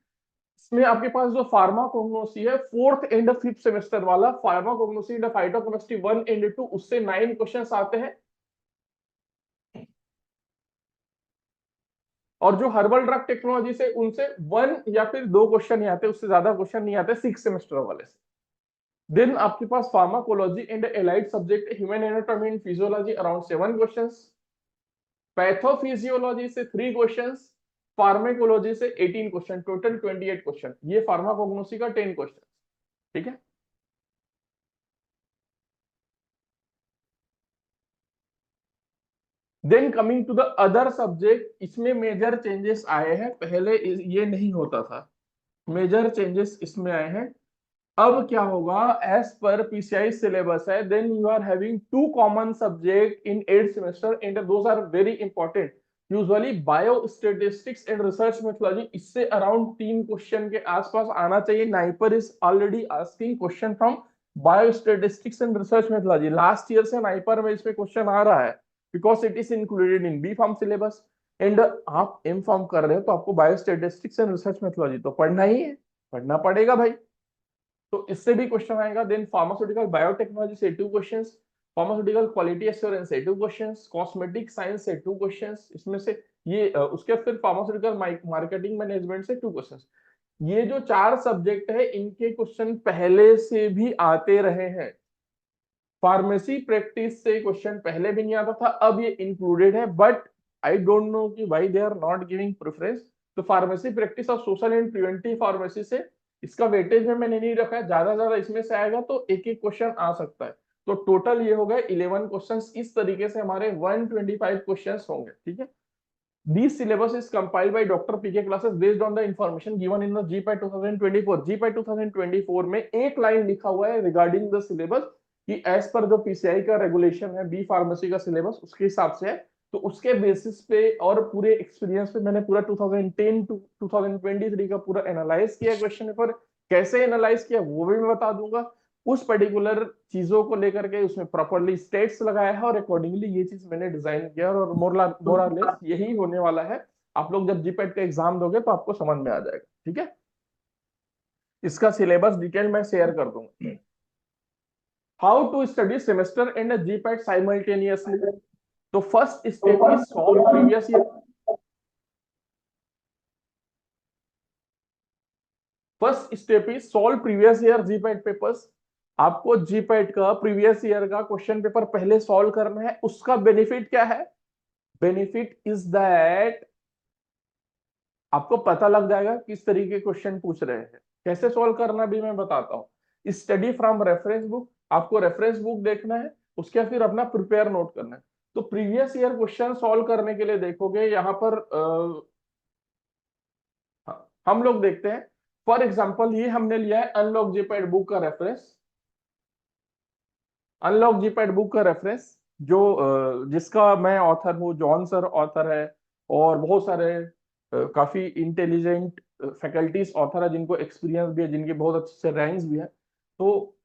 S1: इसमें आपके पास जो फार्माकोग्नोसी है 4th एंड 5th सेमेस्टर वाला, फार्माकोग्नोसी एंड फाइटोकेमिस्ट्री 1 एंड 2, उससे 9 क्वेश्चंस आते हैं। और जो हर्बल ड्रग टेक्नोलॉजी से, उनसे 1 या फिर 2 क्वेश्चन ही आते, उससे ज्यादा क्वेश्चन नहीं आते 6 सेमेस्टर वाले से। देन आपके पास pharmacology and allied subject, human anatomy and physiology around 7 questions, pathophysiology से 3 क्वेश्चंस, फार्माकोलॉजी से 18 क्वेश्चन, टोटल 28 क्वेश्चन। ये फार्माकोग्नोसी का 10 क्वेश्चन। ठीक है, then coming to the other subject, इसमें मेजर चेंजेस आए हैं, पहले ये नहीं होता था, मेजर चेंजेस इसमें आए हैं। अब क्या होगा, एज पर पीसीआई सिलेबस है, then you are having 2 common subject in 8th semester and those are very important. Usually bio statistics and research methodology, इससे अराउंड 3 क्वेश्चन के आसपास आना चाहिए। NIPER is already asking question from bio statistics and research methodology. Last year से NIPER में इसमें question आ रहा है, because it is included in B pharm syllabus. And आप एम फार्म कर रहे हो तो आपको bio statistics and research methodology तो पढ़ना ही है, पढ़ना पड़ेगा भाई। तो इससे भी क्वेश्चन आएगा। देन फार्मास्यूटिकल बायोटेक्नोलॉजी से 2 क्वेश्चंस, फार्मास्यूटिकल क्वालिटी एश्योरेंस से 2 क्वेश्चंस, कॉस्मेटिक साइंस से 2 क्वेश्चंस, इसमें से ये उसके फिर फार्मास्यूटिकल मार्केटिंग मैनेजमेंट से 2 क्वेश्चंस। ये जो 4 सब्जेक्ट है, इनके क्वेश्चन पहले से भी आते रहे हैं। फार्मेसी प्रैक्टिस से क्वेश्चन पहले भी नहीं आता था, अब ये इंक्लूडेड है, बट आई डोंट नो कि why they are not giving preference. तो फार्मेसी प्रैक्टिस और सोशल एंड प्रिवेंटिव फार्मेसी से इसका वेटेज में मैंने नहीं रखा है, ज्यादा इसमें से आएगा तो एक एक क्वेश्चन आ सकता है। तो टोटल ये हो गए 11 क्वेश्चंस। इस तरीके से हमारे 125 क्वेश्चंस होंगे। ठीक है, this syllabus is compiled by doctor PK classes based on the information given in the GPAT 2024। GPAT 2024 में एक लाइन लिखा हुआ है रिगार्डिंग द सिलेबस कि एज पर जो पीसीआई का रेगुलेशन है बी फार्मेसी का सिलेबस उसके हिसाब से है। तो उसके बेसिस पे और पूरे एक्सपीरियंस पे मैंने पूरा 2010 टू 2023 का पूरा एनालाइज किया क्वेश्चन पेपर। कैसे एनालाइज किया वो भी मैं बता दूंगा। उस पर्टिकुलर चीजों को लेकर के उसमें प्रॉपरली स्टेट्स लगाया है और अकॉर्डिंगली ये चीज मैंने डिजाइन किया और मोरलेस यही होने वाला है। आप लोग जब जीपैट का एग्जाम दोगे तो आपको समझ में आ जाएगा, ठीक है। इसका सिलेबस डिटेल में शेयर कर दूंगा। How to study semester and GPAT simultaneously. तो first step is solve previous year. First step is solve previous year GPAT papers. आपको जीपैट का प्रीवियस ईयर का क्वेश्चन पेपर पहले सॉल्व करना है। उसका बेनिफिट क्या है? बेनिफिट इज दैट आपको पता लग जाएगा किस तरीके के क्वेश्चन पूछ रहे हैं। कैसे सॉल्व करना भी मैं बताता हूँ। स्टडी फ्रॉम रेफरेंस बुक, आपको रेफरेंस बुक देखना है, उसके फिर अपना प्रिपेयर नोट करना है। तो प्रीवियस ईयर क्वेश्चन सॉल्व करने के लिए देखोगे यहाँ पर हम लोग देखते हैं। फॉर एग्जांपल ये हमने लिया है अनलॉक जीपैट बुक का रेफरेंस। अनलॉक जीपैट बुक का रेफरेंस जो जिसका मैं ऑथर हूँ, जॉन सर ऑथर है और बहुत सारे काफी इंटेलिजेंट फैकल्टीज ऑथर है जिनको एक्सपीरियंस भी है, जिनके बहुत अच्छे से रैंक्स भी है। तो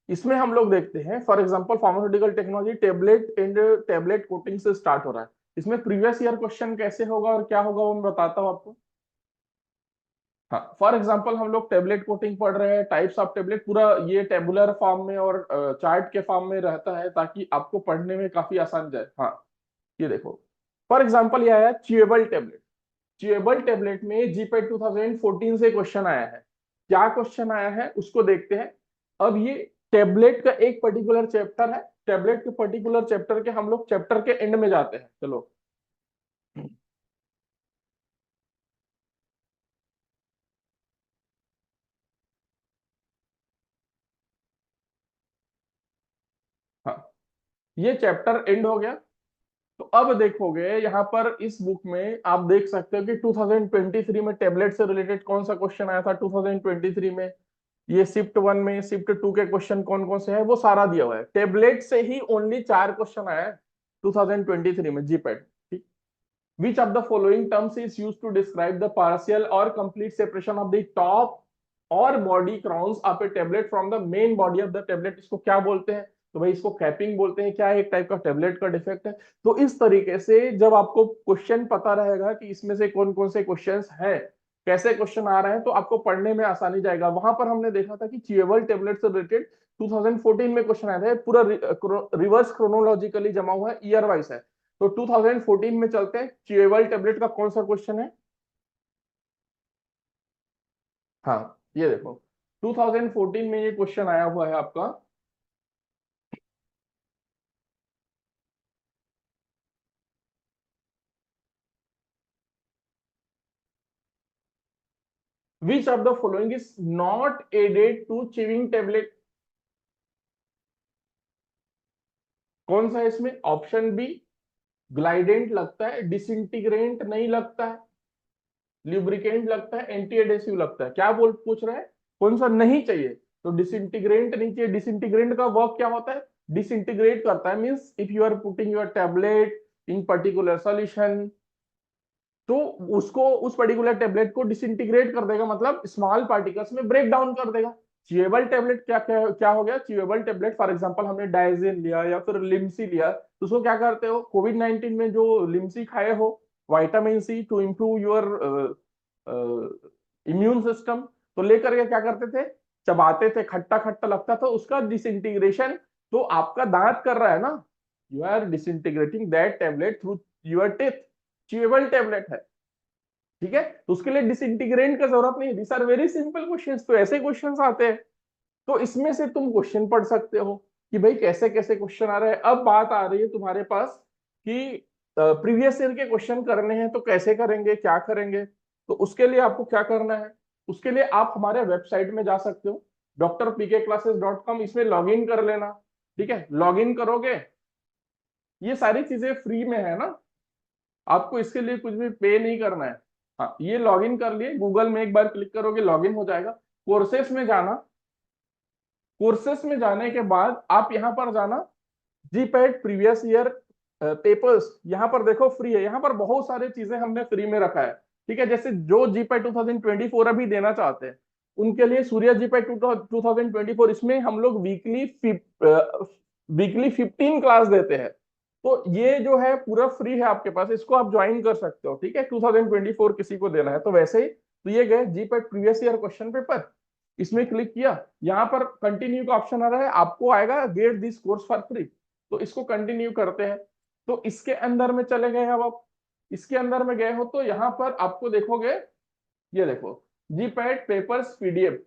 S1: इसमें हम लोग देखते हैं for example pharmaceutical technology tablet and tablet coating से स्टार्ट हो रहा है। इसमें प्रीवियस ईयर क्वेश्चन कैसे होगा और क्या होगा वो मैं बताता हूँ आपको। हाँ, फॉर एग्जांपल हम लोग टेबलेट कोटिंग पढ़ रहे हैं, टाइप्स ऑफ टेबलेट, पूरा ये टेबुलर फॉर्म में और चार्ट के फॉर्म में रहता है ताकि आपको पढ़ने में काफी आसान जाए। हाँ, ये देखो फॉर एग्जांपल ये आया च्यूएबल टेबलेट। च्यूएबल टेबलेट में जीपैट 2014 से क्वेश्चन आया है। क्या क्वेश्चन आया है उसको देखते हैं। अब ये टेबलेट का एक पर्टिकुलर चैप्टर है। टेबलेट के पर्टिकुलर चैप्टर के हम लोग चैप्टर के एंड में जाते हैं। चलो हाँ, ये चैप्टर एंड हो गया। तो अब देखोगे यहाँ पर इस बुक में आप देख सकते हो कि 2023 में टेबलेट से रिलेटेड कौन सा क्वेश्चन आया था 2023 में। ये शिफ्ट 1 में, शिफ्ट 2 के क्वेश्चन कौन कौन से है वो सारा दिया हुआ है। टेबलेट से ही ओनली 4 क्वेश्चन आया है 2023 में जीपैट। ठीक। Which of the following terms is used to describe the partial or complete separation of the top or body crowns of a tablet from the main body of the tablet. इसको क्या बोलते हैं? तो भाई इसको capping बोलते हैं। क्या है? एक टाइप का टेबलेट का डिफेक्ट है। तो इस तरीके से जब आपको क्वेश्चन पता रहेगा कि इसमें से कौन कौन से क्वेश्चंस हैं, कैसे क्वेश्चन आ रहे हैं, तो आपको पढ़ने में आसानी जाएगा। वहां पर हमने देखा था कि च्यूएबल टेबलेट से रिलेटेड 2014 में क्वेश्चन आया था। पूरा रिवर्स क्रोनोलॉजिकली जमा हुआ है, ईयर वाइज है। तो 2014 में चलते हैं। च्यूएबल टेबलेट का कौन सा क्वेश्चन है? हाँ, ये देखो 2014 में ये क्वेश्चन आया हुआ है आपका। Which of the following is not added to chewing tablet? कौन सा है इसमें? ऑप्शन बी ग्लाइडेंट लगता है, डिसइंटीग्रेंट नहीं लगता है, ल्यूब्रिकेंट लगता है, एंटी एडेसिव लगता है। क्या बोल पूछ रहा है? कौन सा नहीं चाहिए? तो डिसइंटीग्रेंट नहीं चाहिए। डिसइंटीग्रेंट का वर्क क्या होता है? डिसइंटीग्रेट करता है, means if you are putting your tablet in particular solution तो उसको, उस पर्टिकुलर टेबलेट को डिसइंटीग्रेट कर देगा, मतलब स्मॉल पार्टिकल्स में ब्रेक डाउन कर देगा। च्यूएबल टेबलेट क्या हो गया? च्यूएबल टेबलेट फॉर एग्जांपल हमने डायजेन लिया या फिर लिम्सी लिया, तो उसको क्या करते हो? कोविड-19 में जो लिम्सी खाए हो, vitamin C to improve your immune system, तो लेकर के क्या करते थे? चबाते थे, खट्टा खट्टा लगता था, उसका डिसइंटीग्रेशन तो आपका दांत कर रहा है ना। You are disintegrating that tablet through your teeth. Chewable tablet है, ठीक है। तो उसके लिए डिसइंटीग्रेंट का जरूरत नहीं। This are very simple questions. तो ऐसे क्वेश्चंस आते हैं, तो इसमें से तुम क्वेश्चन पढ़ सकते हो कि भाई कैसे कैसे क्वेश्चन आ रहे हैं। अब बात आ रही है तुम्हारे पास कि प्रीवियस ईयर के क्वेश्चन करने हैं तो कैसे करेंगे, क्या करेंगे। तो उसके लिए आपको क्या करना है? उसके लिए आप हमारे वेबसाइट में जा सकते हो, drpkclasses.com। इसमें लॉग इन कर लेना, ठीक है। लॉग इन करोगे, ये सारी चीजें फ्री में है ना, आपको इसके लिए कुछ भी पे नहीं करना है। हाँ, ये लॉगिन कर लिए, गूगल में एक बार क्लिक करोगे लॉगिन हो जाएगा। कोर्सेस में जाना, कोर्सेस में जाने के बाद आप यहाँ पर जाना, जीपैट प्रीवियस ईयर पेपर्स, यहाँ पर देखो फ्री है। यहाँ पर बहुत सारी चीजें हमने फ्री में रखा है, ठीक है। जैसे जो जीपैट 2024 अभी देना चाहते हैं उनके लिए सूर्य जीपैट 2024, इसमें हम लोग वीकली 15 क्लास देते हैं। तो ये जो है पूरा फ्री है आपके पास, इसको आप ज्वाइन कर सकते हो, ठीक है। 2024 किसी को देना है तो वैसे ही। तो ये गए GPAT previous year question paper, इसमें क्लिक किया, यहाँ पर कंटिन्यू का ऑप्शन आ रहा है, आपको आएगा get this course for free, तो इसको कंटिन्यू करते हैं। तो इसके अंदर में चले गए, अब आप इसके अंदर में गए हो तो यहाँ पर आपको देखोगे, ये देखो जीपैट पेपर्स पीडीएफ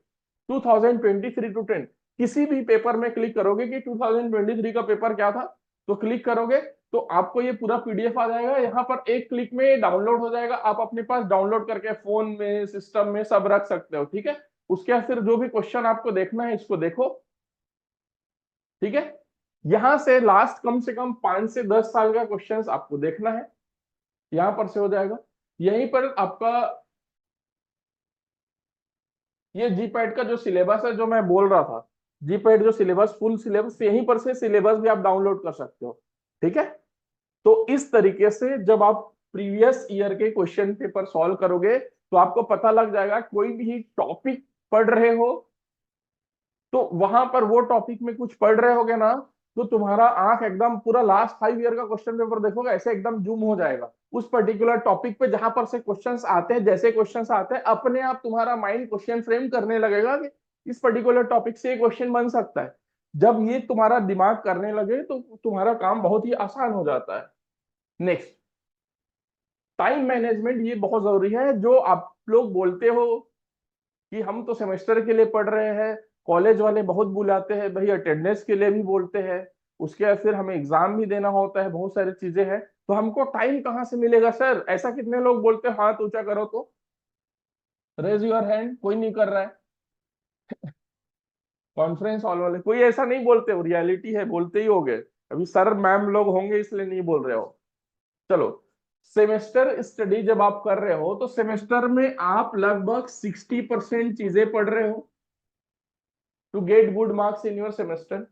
S1: 2023 टू 10, किसी भी पेपर में क्लिक करोगे कि 2023 का पेपर क्या था, तो क्लिक करोगे तो आपको ये पूरा पीडीएफ आ जाएगा, यहाँ पर एक क्लिक में डाउनलोड हो जाएगा, आप अपने पास डाउनलोड करके फोन में सिस्टम में सब रख सकते हो, ठीक है। उसके बाद फिर जो भी क्वेश्चन आपको देखना है इसको देखो, ठीक है। यहां से लास्ट कम से कम 5 से 10 साल का क्वेश्चंस आपको देखना है, यहां पर से हो जाएगा। यहीं पर आपका ये जीपैट का जो सिलेबस है जो मैं बोल रहा था, जीपैट जो सिलेबस फुल सिलेबस, यहीं पर से सिलेबस भी आप डाउनलोड कर सकते हो, ठीक है। तो इस तरीके से जब आप प्रीवियस ईयर के क्वेश्चन पेपर सॉल्व करोगे तो आपको पता लग जाएगा, कोई भी टॉपिक पढ़ रहे हो तो वहां पर वो टॉपिक में कुछ पढ़ रहे होगे ना, तो तुम्हारा आंख एकदम पूरा लास्ट 5 ईयर का क्वेश्चन पेपर देखोगे ऐसे एकदम जूम हो जाएगा उस पर्टिकुलर टॉपिक पे, जहां पर से क्वेश्चंस आते हैं, जैसे क्वेश्चंस आते हैं अपने आप तुम्हारा माइंड क्वेश्चन फ्रेम करने लगेगा कि इस पर्टिकुलर टॉपिक से क्वेश्चन बन सकता है। जब ये तुम्हारा दिमाग करने लगे तो तुम्हारा काम बहुत ही आसान हो जाता है। नेक्स्ट, टाइम मैनेजमेंट, ये बहुत जरूरी है। जो आप लोग बोलते हो कि हम तो सेमेस्टर के लिए पढ़ रहे हैं, कॉलेज वाले बहुत बुलाते हैं भाई, अटेंडेंस के लिए भी बोलते हैं, उसके बाद फिर हमें एग्जाम भी देना होता है, बहुत सारी चीजें हैं, तो हमको टाइम कहाँ से मिलेगा सर, ऐसा कितने लोग बोलते हैं, हाथ ऊंचा करो तो, रेज योर हैंड, कोई नहीं कर रहा है। कॉन्फ्रेंस हॉल वाले कोई ऐसा नहीं बोलते, वो रियलिटी है, बोलते ही होंगे, अभी सर मैम लोग होंगे इसलिए नहीं बोल रहे हो। चलो, सेमेस्टर स्टडी जब आप कर रहे हो तो सेमेस्टर में आप लगभग 60% चीजें पढ़ रहे हो to get good marks in your semester.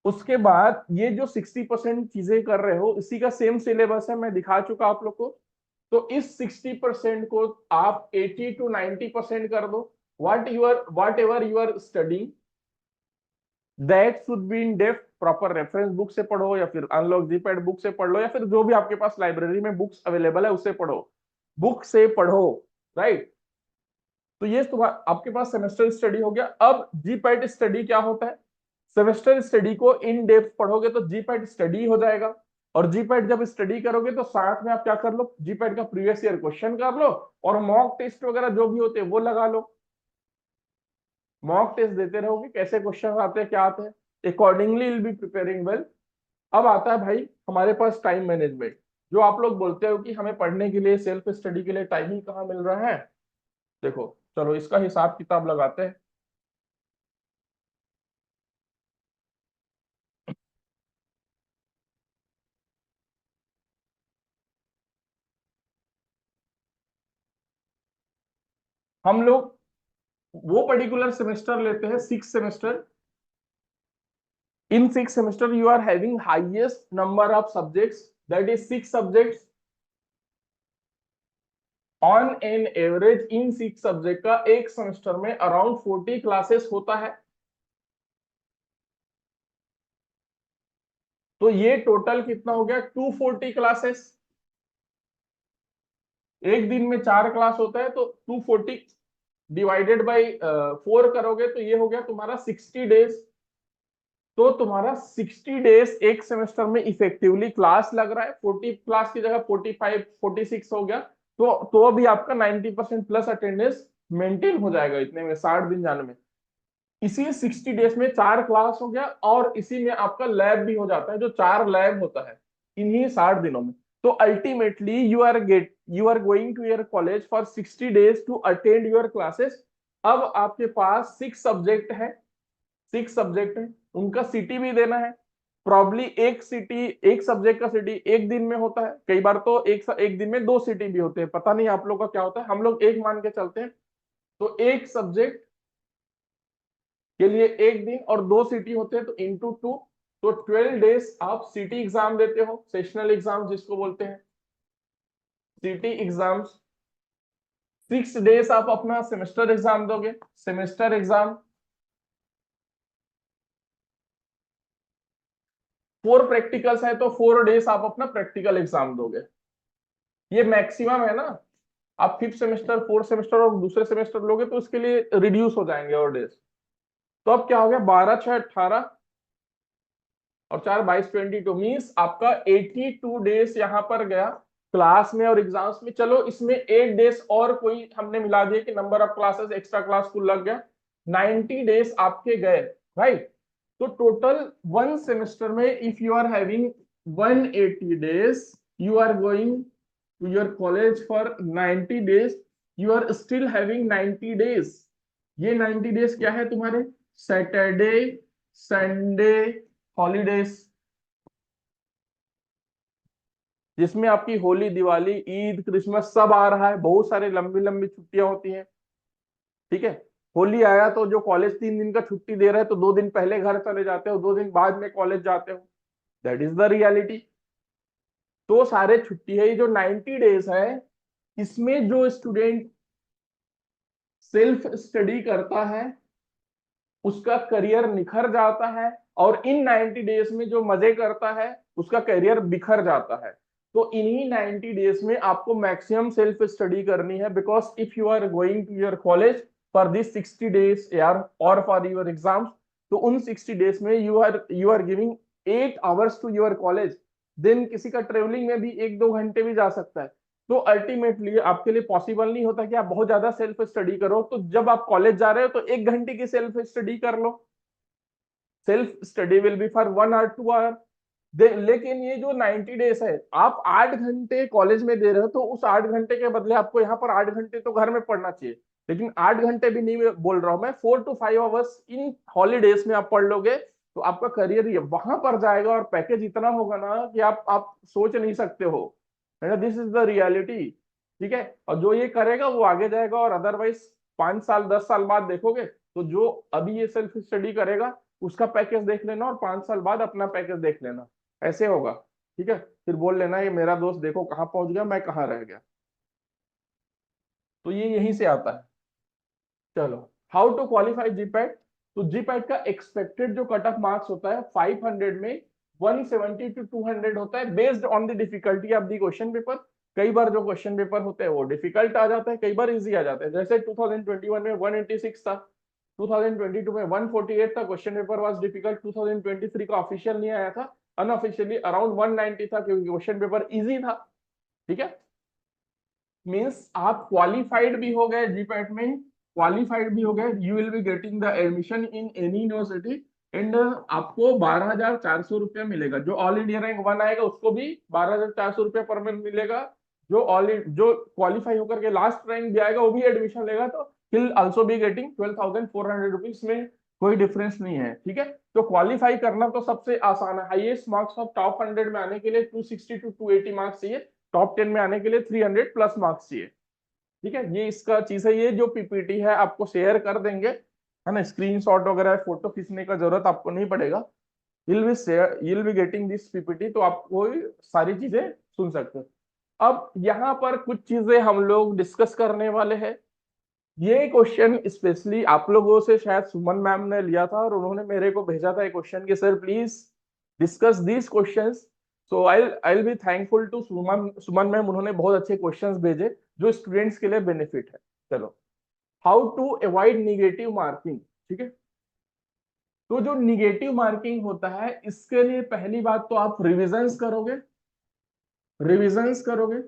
S1: उसके बाद ये जो 60% चीजें कर रहे हो इसी का सेम सिलेबस है, मैं दिखा चुका आप लोग को। तो इस 60% को आप 80 to 90% कर दो। Whatever you are studying that should be in depth, proper reference book से पढ़ो या फिर अनलॉक जीपैड बुक से पढ़ लो, या फिर जो भी आपके पास लाइब्रेरी में बुक्स अवेलेबल है उससे पढ़ो, बुक से पढ़ो, राइट। तो ये आपके पास सेमेस्टर स्टडी हो गया। अब जीपैट स्टडी क्या होता है, सेमेस्टर स्टडी को इन डेप्थ पढ़ोगे तो जीपैट स्टडी हो जाएगा, और जीपैट जब स्टडी करोगे तो साथ में आप क्या कर लो, जीपैट का प्रीवियस ईयर क्वेश्चन कर लो और मॉक टेस्ट वगैरह जो भी होते हैं वो लगा लो। मॉक टेस्ट देते रहोगे, कैसे क्वेश्चन आते हैं क्या आते हैं, accordingly will be preparing well. अब आता है भाई हमारे पास टाइम मैनेजमेंट, जो आप लोग बोलते हो कि हमें पढ़ने के लिए सेल्फ स्टडी के लिए टाइम ही कहाँ मिल रहा है। देखो चलो इसका हिसाब किताब लगाते हैं। हम लोग वो पर्टिकुलर सेमेस्टर लेते हैं 6 semester. in 6 semester you are having highest number of subjects, that is 6 subjects on an average। In 6 subject का एक सेमेस्टर में अराउंड 40 क्लासेस होता है। तो ये टोटल कितना हो गया, 240 क्लासेस। एक दिन में 4 क्लास होता है तो 240 डिवाइडेड बाई 4 करोगे तो ये हो गया तुम्हारा 60 डेज। तो तुम्हारा 60 डेज एक सेमेस्टर में इफेक्टिवली क्लास लग रहा है, 40 क्लास की जगह 45 46 हो गया, तो अभी आपका 90% प्लस अटेंडेंस मेंटेन हो जाएगा इतने में, 60 दिन जाने में। इसी 60 डेज में 4 क्लास हो गया और इसी में आपका लैब भी हो जाता है, जो 4 लैब होता है इन्हीं 60 दिनों में। तो ultimately you are going to your college for 60 days to attend your classes. अब आपके पास 6 सब्जेक्ट है, 6 सब्जेक्ट है, उनका सिटी भी देना है। प्रॉब्ली एक सब्जेक्ट का सिटी एक दिन में होता है, कई बार तो एक दिन में 2 सिटी भी होते हैं, पता नहीं आप लोग का क्या होता है, हम लोग एक मान के चलते हैं। तो एक सब्जेक्ट के लिए एक दिन और 2 सिटी होते हैं तो इंटू 2, तो 12 डेज आप सिटी एग्जाम देते हो, सेशनल एग्जाम जिसको बोलते हैं, सिटी एग्जाम्स। 6 डेज आप अपना सेमेस्टर एग्जाम दोगे, सेमेस्टर एग्जाम 4 प्रैक्टिकल्स है तो 4 डेज आप अपना प्रैक्टिकल एग्जाम दोगे। ये मैक्सिमम है ना, आप 5th सेमेस्टर 4th सेमेस्टर और दूसरे सेमेस्टर लोगे तो उसके लिए रिड्यूस हो जाएंगे और डेज। तो अब क्या हो गया, 12 6 18 और 4 22 22 मीन्स आपका 82 डेज यहाँ पर गया क्लास में और एग्जाम्स में। चलो इसमें 8 डेज और कोई हमने मिला दिए कि number of classes extra class कुल लग गया, 90 डेज आपके गए, राइट। तो टोटल 1 सेमेस्टर में if you are having 180 days, you are going to your college for 90 days, you are still having 90 days. ये 90 डेज क्या है तुम्हारे, सैटरडे संडे हॉलीडेज, जिसमें आपकी होली दिवाली ईद क्रिसमस सब आ रहा है, बहुत सारे लंबी लंबी छुट्टियां होती हैं, ठीक है। होली आया तो जो कॉलेज 3 दिन का छुट्टी दे रहा है तो 2 दिन पहले घर चले जाते हो, 2 दिन बाद में कॉलेज जाते हो, दैट इज द रियलिटी। तो सारे छुट्टी है, ये जो 90 डेज है इसमें जो स्टूडेंट सेल्फ स्टडी करता है उसका करियर निखर जाता है, और इन 90 डेज में जो मजे करता है उसका करियर बिखर जाता है। तो इन्हीं 90 डेज में आपको मैक्सिमम सेल्फ स्टडी करनी है, because if you are going to your college for this 60 days यार और फॉर योर एग्जाम्स, तो उन 60 डेज में you are giving 8 hours to your college. Then किसी का ट्रेवलिंग में भी 1-2 घंटे भी जा सकता है। तो अल्टीमेटली आपके लिए पॉसिबल नहीं होता कि आप बहुत ज्यादा सेल्फ स्टडी करो, तो जब आप कॉलेज जा रहे हो तो 1 घंटे की सेल्फ स्टडी कर लो, self study will be for 1 or 2 hour। लेकिन ये जो 90 डेज है आप 8 घंटे कॉलेज में दे रहे हो, तो उस 8 घंटे के बदले आपको यहाँ पर 8 घंटे तो घर में पढ़ना चाहिए, लेकिन 8 घंटे भी नहीं बोल रहा हूं मैं, 4 to 5 आवर्स इन हॉलीडेज में आप पढ़ लोगे तो आपका करियर ये वहां पर जाएगा, और पैकेज इतना होगा ना कि आप सोच नहीं सकते हो, है ना। दिस इज द रियलिटी, ठीक है। और जो ये करेगा वो आगे जाएगा, और अदरवाइज 5 साल 10 साल बाद देखोगे तो जो अभी ये सेल्फ स्टडी करेगा उसका पैकेज देख लेना, और 5 साल बाद अपना पैकेज देख लेना, ऐसे होगा, ठीक है। फिर बोल लेना ये मेरा दोस्त देखो कहाँ पहुंच गया, मैं कहाँ रह गया। तो ये यहीं से आता है। चलो, हाउ टू क्वालिफाई जीपैट। तो जीपैट का एक्सपेक्टेड जो कट ऑफ मार्क्स होता है 500 में 170 to 200 होता है, based on the difficulty of the question paper. कई बार जो क्वेश्चन पेपर होते हैं वो डिफिकल्ट आ जाता है, कई बार इजी आ जाता है। जैसे 2021 में 186 था, 2022 में 148 था, क्वेश्चन पेपर वाज डिफिकल्ट। 2023 का ऑफिशियल नहीं आया था, अनऑफिशियली अराउंड 190 था क्योंकि क्वेश्चन पेपर इजी था, ठीक है। मींस आप क्वालिफाइड भी हो गए जीपैट में, क्वालिफाइड भी हो गए, you will be getting the admission in any university, and आपको 12,400 रुपया मिलेगा। जो ऑल इंडिया रैंक 1 आएगा उसको भी 12,400 रुपया पर मंथ मिलेगा, जो क्वालिफाई होकर के लास्ट रैंक भी आएगा वो भी एडमिशन लेगा, तो will also be getting 12,400 rupees में कोई डिफरेंस नहीं है, ठीक है। तो क्वालिफाई करना तो सबसे आसान है, हाईएस्ट मार्क्स ऑफ टॉप 100 में आने के लिए 260 to 280 मार्क्स चाहिए, टॉप 10 में आने के लिए 300 प्लस मार्क्स चाहिए, ठीक है। ये इसका चीज है, ये जो पीपीटी है आपको शेयर कर देंगे, है ना। स्क्रीनशॉट वगैरह फोटो खींचने का जरूरत आपको नहीं पड़ेगा, you'll be getting this PPT, तो आपको सारी चीजें सुन सकते हो। अब यहाँ पर कुछ चीजें हम लोग डिस्कस करने वाले हैं। ये क्वेश्चन स्पेशली आप लोगों से शायद सुमन मैम ने लिया था, और उन्होंने मेरे को भेजा था एक क्वेश्चन कि sir please discuss these questions. So I be thankful to Suman ma'am, उन्होंने बहुत अच्छे क्वेश्चंस भेजे जो स्टूडेंट्स के लिए बेनिफिट है। चलो, how to avoid negative marking, ठीक है। तो जो निगेटिव मार्किंग होता है इसके लिए पहली बात तो आप रिविजन्स करोगे,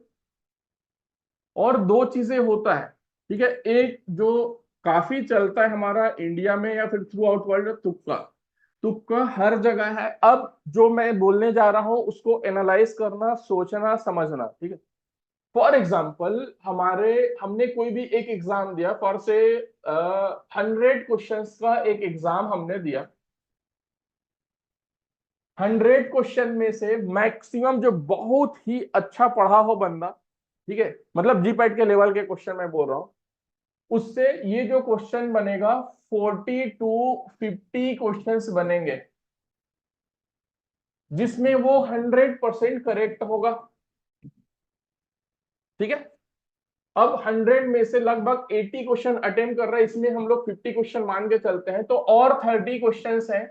S1: और 2 चीजें होता है, ठीक है। एक जो काफी चलता है हमारा इंडिया में या फिर थ्रू आउट वर्ल्ड, तुक्का। तुक्का हर जगह है। अब जो मैं बोलने जा रहा हूं उसको एनालाइज करना, सोचना, समझना, ठीक है। फॉर एग्जाम्पल हमने कोई भी एक एग्जाम दिया, फॉर से 100 क्वेश्चंस का एक एग्जाम हमने दिया। 100 क्वेश्चन में से मैक्सिमम जो बहुत ही अच्छा पढ़ा हो बंदा, ठीक है, मतलब जीपैट के लेवल के क्वेश्चन मैं बोल रहा हूं, उससे ये जो क्वेश्चन बनेगा 40 to 50 क्वेश्चंस बनेंगे जिसमें वो 100% करेक्ट होगा, ठीक है। अब 100 में से लगभग 80 क्वेश्चन अटेम्प्ट कर रहा है, इसमें हम लोग 50 क्वेश्चन मान के चलते हैं, तो और 30 क्वेश्चंस हैं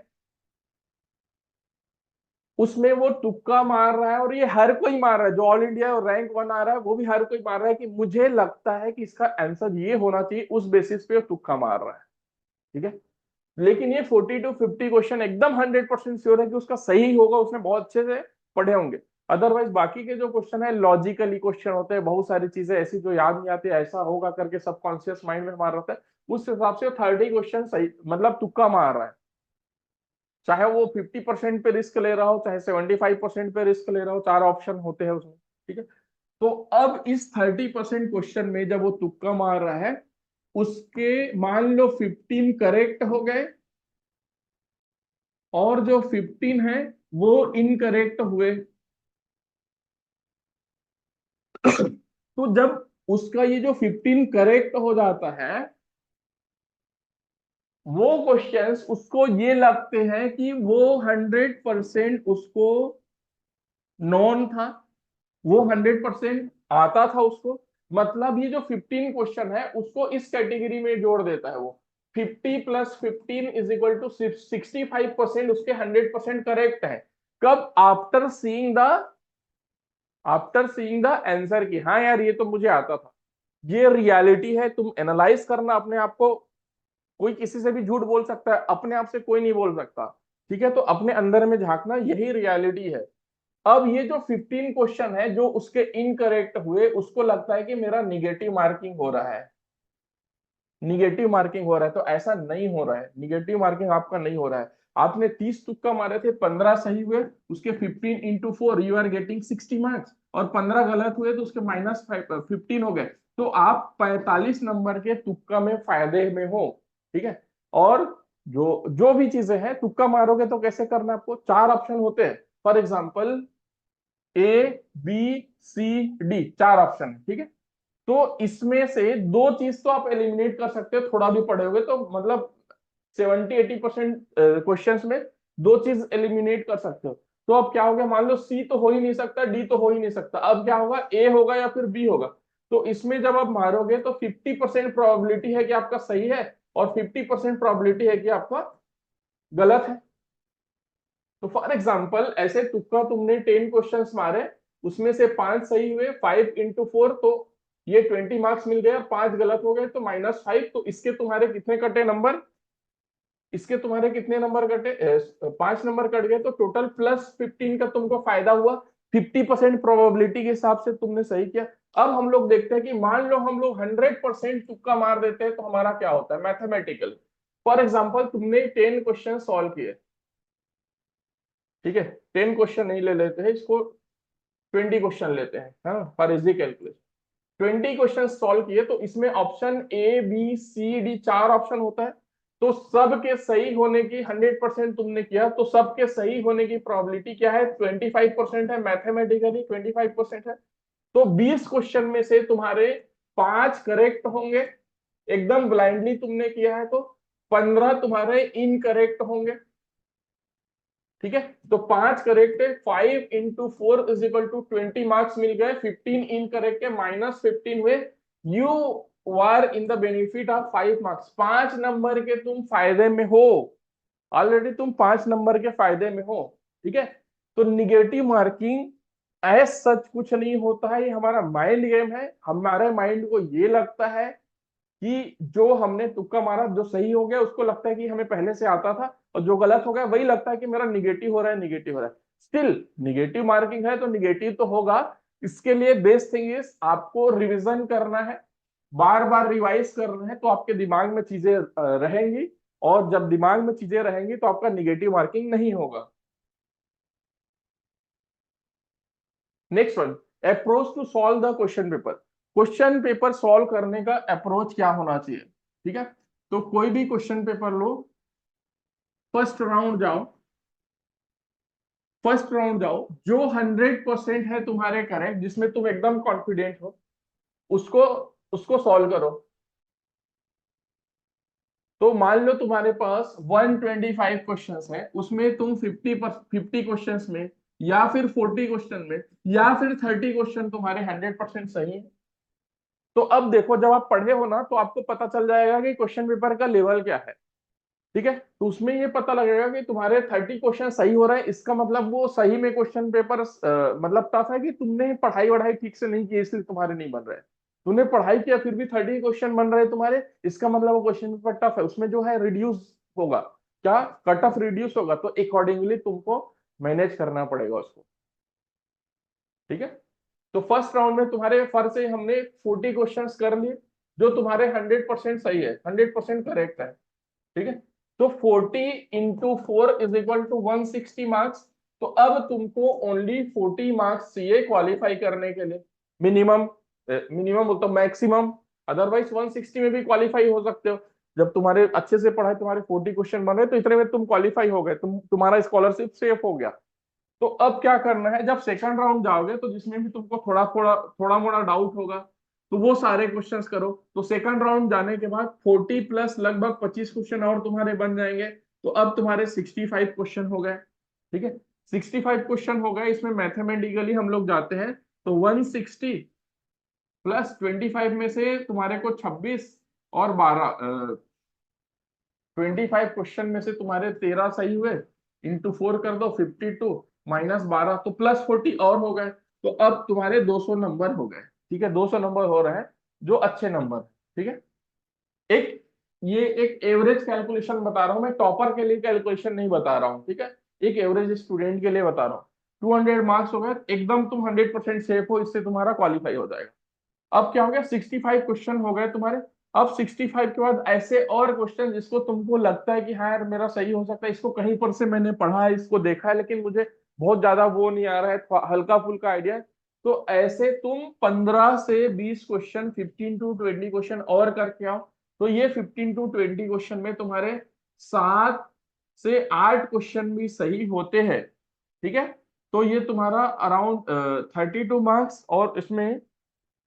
S1: उसमें वो तुक्का मार रहा है, और ये हर कोई मार रहा है, जो ऑल इंडिया और रैंक 1 आ रहा है वो भी हर कोई मार रहा है कि मुझे लगता है कि इसका आंसर ये होना चाहिए, उस बेसिस पे वो तुक्का मार रहा है। ठीक है, लेकिन ये 40 to 50 क्वेश्चन एकदम 100% श्योर है कि उसका सही होगा, उसने बहुत अच्छे से पढ़े होंगे। अदरवाइज बाकी के जो क्वेश्चन है लॉजिकली क्वेश्चन होते हैं, बहुत सारी चीजें ऐसी जो याद नहीं आती, ऐसा होगा करके सबकॉन्शियस माइंड में हमारा रहता है, उस हिसाब से 30 क्वेश्चन सही मतलब तुक्का मार रहा है, चाहे वो 50% पे रिस्क ले रहा हो, चाहे 75% पे रिस्क ले रहा हो, 4 ऑप्शन होते हैं उसमें। ठीक है, तो अब इस 30% क्वेश्चन में जब वो तुक्का मार रहा है, उसके मान लो 15 करेक्ट हो गए और जो 15 है वो इनकरेक्ट हुए। तो जब उसका ये जो 15 करेक्ट हो जाता है, वो क्वेश्चंस उसको ये लगते हैं कि वो 100% उसको नॉन था, वो 100% आता था उसको, मतलब ये जो 15 क्वेश्चन है उसको इस कैटेगरी में जोड़ देता है वो। 50 + 15 = 65% उसके 100% करेक्ट है। कब? आफ्टर सीइंग द आंसर की, हाँ यार ये तो मुझे आता था। ये रियलिटी है, तुम एनालाइज करना अपने आप को। कोई किसी से भी झूठ बोल सकता है, अपने आप से कोई नहीं बोल सकता। ठीक है, तो अपने अंदर में झांकना, यही रियलिटी है। अब ये जो 15 क्वेश्चन है जो उसके इनकरेक्ट हुए, उसको लगता है कि मेरा निगेटिव मार्किंग हो रहा है, निगेटिव मार्किंग हो रहा है। तो ऐसा नहीं हो रहा है, निगेटिव मार्किंग आपका नहीं हो रहा है। आपने 30 तुक्का मारे थे, 15 सही हुए, उसके 15 × 4 यू आर गेटिंग 60 मार्क्स, और 15 गलत हुए तो उसके -15 हो गए। तो आप 45 नंबर के तुक्का में फायदे में हो। ठीक है, और जो जो भी चीजें हैं तुक्का मारोगे तो कैसे करना है आपको, 4 ऑप्शन होते हैं। For example A B C D 4 option है। ठीक है, तो इसमें से 2 चीज तो आप एलिमिनेट कर सकते हो, थोड़ा भी पढ़े होगे तो, मतलब 70-80% क्वेश्चंस में 2 चीज एलिमिनेट कर सकते हो। तो अब क्या हो गया, मान लो सी तो हो ही नहीं सकता, डी तो हो ही नहीं सकता, अब क्या होगा, ए होगा या फिर बी होगा। तो इसमें जब आप मारोगे तो 50% प्रोबेबिलिटी है कि आपका सही है, और 50% प्रोबेबिलिटी है कि आपका गलत है। तो फॉर एग्जाम्पल ऐसे तुक्का तुमने 10 क्वेश्चंस मारे, उसमें से 5 सही हुए, 5 × 4 तो ये 20 मार्क्स मिल गए, 5 गलत हो गए तो -5। तो इसके तुम्हारे कितने कटे नंबर, इसके तुम्हारे कितने नंबर कटे, 5 नंबर कट गए, तो टोटल +15 का तुमको फायदा हुआ। 50% प्रोबेबिलिटी के हिसाब से तुमने सही किया। अब हम लोग देखते हैं कि मान लो हम लोग 100% तुक्का मार देते हैं तो हमारा क्या होता है मैथमेटिकल। फॉर एग्जाम्पल तुमने 10 क्वेश्चन सॉल्व किए, ठीक है, 10 क्वेश्चन नहीं ले लेते हैं इसको, 20 क्वेश्चन लेते हैं, हाँ, for easy calculation. 20 question solve किए, तो इसमें option A B C D 4 option होता है। तो सबके सही होने की 100% तुमने किया, तो सबके सही होने की प्रोबेबिलिटी क्या है, 25% है, मैथमेटिकली 25% है। तो 20 क्वेश्चन में से तुम्हारे 5 करेक्ट होंगे, एकदम ब्लाइंडली तुमने किया है, तो 15 तुम्हारे इनकरेक्ट होंगे। ठीक है, तो 5 करेक्ट है, 5 × 4 = 20 मार्क्स मिल गए, 15 इनकरेक्ट है, -15 हुए। You are in the benefit of 5 marks, 5 number के तुम फायदे में हो, ऑलरेडी तुम 5 नंबर के फायदे में हो। ठीक है, तो निगेटिव मार्किंग एज सच कुछ नहीं होता है, ये हमारा माइंड गेम है। हमारे माइंड को ये लगता है कि जो हमने तुक्का मारा, जो सही हो गया उसको लगता है कि हमें पहले से आता था, और जो गलत हो गया वही लगता है कि मेरा निगेटिव हो रहा है, निगेटिव हो रहा है। स्टिल निगेटिव मार्किंग है तो निगेटिव तो होगा। इसके लिए बेस्ट थिंग इज आपको रिवीजन करना है, बार बार रिवाइज करना है, तो आपके दिमाग में चीजें रहेंगी, और जब दिमाग में चीजें रहेंगी तो आपका निगेटिव मार्किंग नहीं होगा। Next one, approach to solve the question paper. Question paper solve करने का अप्रोच क्या होना चाहिए। ठीक है, तो कोई भी क्वेश्चन पेपर लो, फर्स्ट राउंड जाओ, फर्स्ट राउंड जाओ, जो 100% है तुम्हारे करेक्ट, जिसमें तुम एकदम कॉन्फिडेंट हो, उसको उसको सॉल्व करो। तो मान लो तुम्हारे पास 125 क्वेश्चंस है, उसमें तुम 50 क्वेश्चंस में, या फिर 40 क्वेश्चन में, या फिर 30 क्वेश्चन तुम्हारे 100% सही है, तो अब देखो, जब आप पढ़े हो ना तो आपको पता चल जाएगा कि क्वेश्चन पेपर का लेवल क्या है, ठीक है। तो उसमें ये पता लगेगा कि तुम्हारे 30 क्वेश्चन सही हो रहे हैं, इसका मतलब वो सही में क्वेश्चन पेपर मतलब टफ है कि तुमने पढ़ाई वढ़ाई ठीक से नहीं की इसलिए तुम्हारे नहीं बन रहे। तुमने पढ़ाई किया फिर भी 30 क्वेश्चन बन रहे हैं तुम्हारे, इसका मतलब वो क्वेश्चन पेपर टफ है, उसमें जो है रिड्यूस होगा, क्या कट ऑफ रिड्यूस होगा, तो अकॉर्डिंगली तुमको मैनेज करना पड़ेगा उसको, ठीक है। तो फर्स्ट राउंड में तुम्हारे फर्स्ट से हमने 40 क्वेश्चंस कर लिए जो तुम्हारे 100% सही है, 100% करेक्ट है, ठीक है। तो 40 into 4 is equal to 160 marks. तो अब तुमको ओनली 40 मार्क्स चाहिए क्वालिफाई करने के लिए, मिनिमम, मिनिमम तो मैक्सिमम, अदरवाइज 160 में भी क्वालिफाई हो सकते हो। जब तुम्हारे अच्छे से पढ़ाई, तुम्हारे 40 क्वेश्चन बन रहे तो इतने में तुम क्वालिफाई हो गए, तुम्हारा स्कॉलरशिप सेफ हो गया। तो अब क्या करना है, जब सेकंड राउंड जाओगे तो जिसमें भी तुमको थोड़ा मोड़ा डाउट होगा तो वो सारे क्वेश्चंस करो। तो सेकंड राउंड जाने के बाद 40 प्लस लगभग 25 क्वेश्चन और तुम्हारे बन जाएंगे। तो अब तुम्हारे 65 क्वेश्चन हो गए, ठीक है। 65 क्वेश्चन हो गए, इसमें मैथमेटिकली हम लोग जाते हैं तो 160 प्लस 25 में से तुम्हारे को 26 और 12, 25 क्वेश्चन में से तुम्हारे 13 सही हुए, इंटू 4 कर दो 52 माइनस 12 तो प्लस 40 और हो गए। तो अब तुम्हारे 200 नंबर हो गए, ठीक है, 200 नंबर हो रहे हैं जो अच्छे नंबर, ठीक है। एक ये एक एवरेज कैलकुलेशन बता रहा हूं मैं, टॉपर के लिए कैलकुलेशन नहीं बता रहा हूँ, ठीक है, एक एवरेज स्टूडेंट के लिए बता रहा हूँ। 200 मार्क्स हो गए, एकदम तुम 100% सेफ हो, इससे तुम्हारा क्वालिफाई हो जाएगा। अब क्या हो गया, 65 क्वेश्चन हो गए तुम्हारे। अब 65 के बाद ऐसे और क्वेश्चन जिसको तुमको लगता है कि हाँ यार मेरा सही हो सकता है, इसको कहीं पर से मैंने पढ़ा है, इसको देखा है, लेकिन मुझे बहुत ज्यादा वो नहीं आ रहा है, हल्का फुल्का आइडिया है। तो ऐसे तुम 15 से 20 क्वेश्चन, 15 टू 20 क्वेश्चन और करके आओ। तो ये 15 टू 20 क्वेश्चन में तुम्हारे 7 से 8 क्वेश्चन भी सही होते हैं, ठीक है। तो ये तुम्हारा अराउंड 32 मार्क्स, और इसमें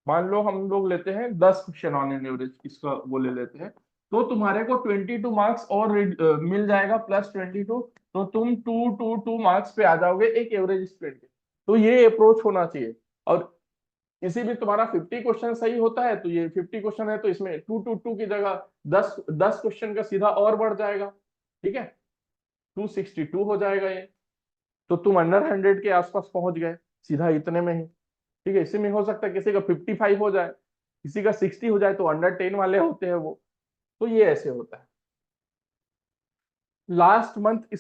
S1: मान लो हम लोग लेते हैं 10 क्वेश्चन ऑन एन एवरेज, इसका वो ले लेते हैं, तो तुम्हारे को 22 मार्क्स और मिल जाएगा प्लस 22। तो तुम 222 मार्क्स पे आ जाओगे एक एवरेज स्टूडेंट के। तो ये अप्रोच होना चाहिए। और इसी भी तुम्हारा 50 क्वेश्चन सही होता है तो ये 50 क्वेश्चन है तो इसमें 222 की जगह 10 क्वेश्चन का सीधा और बढ़ जाएगा, ठीक है, 262 हो जाएगा ये। तो तुम अंडर 100 के आसपास पहुंच गए सीधा इतने में ही, ठीक है। इसी में हो सकता है किसी का 55 हो जाए, किसी का 60 हो जाए, तो अंडर 10 वाले होते हैं वो। तो ये ऐसे होता है। Last month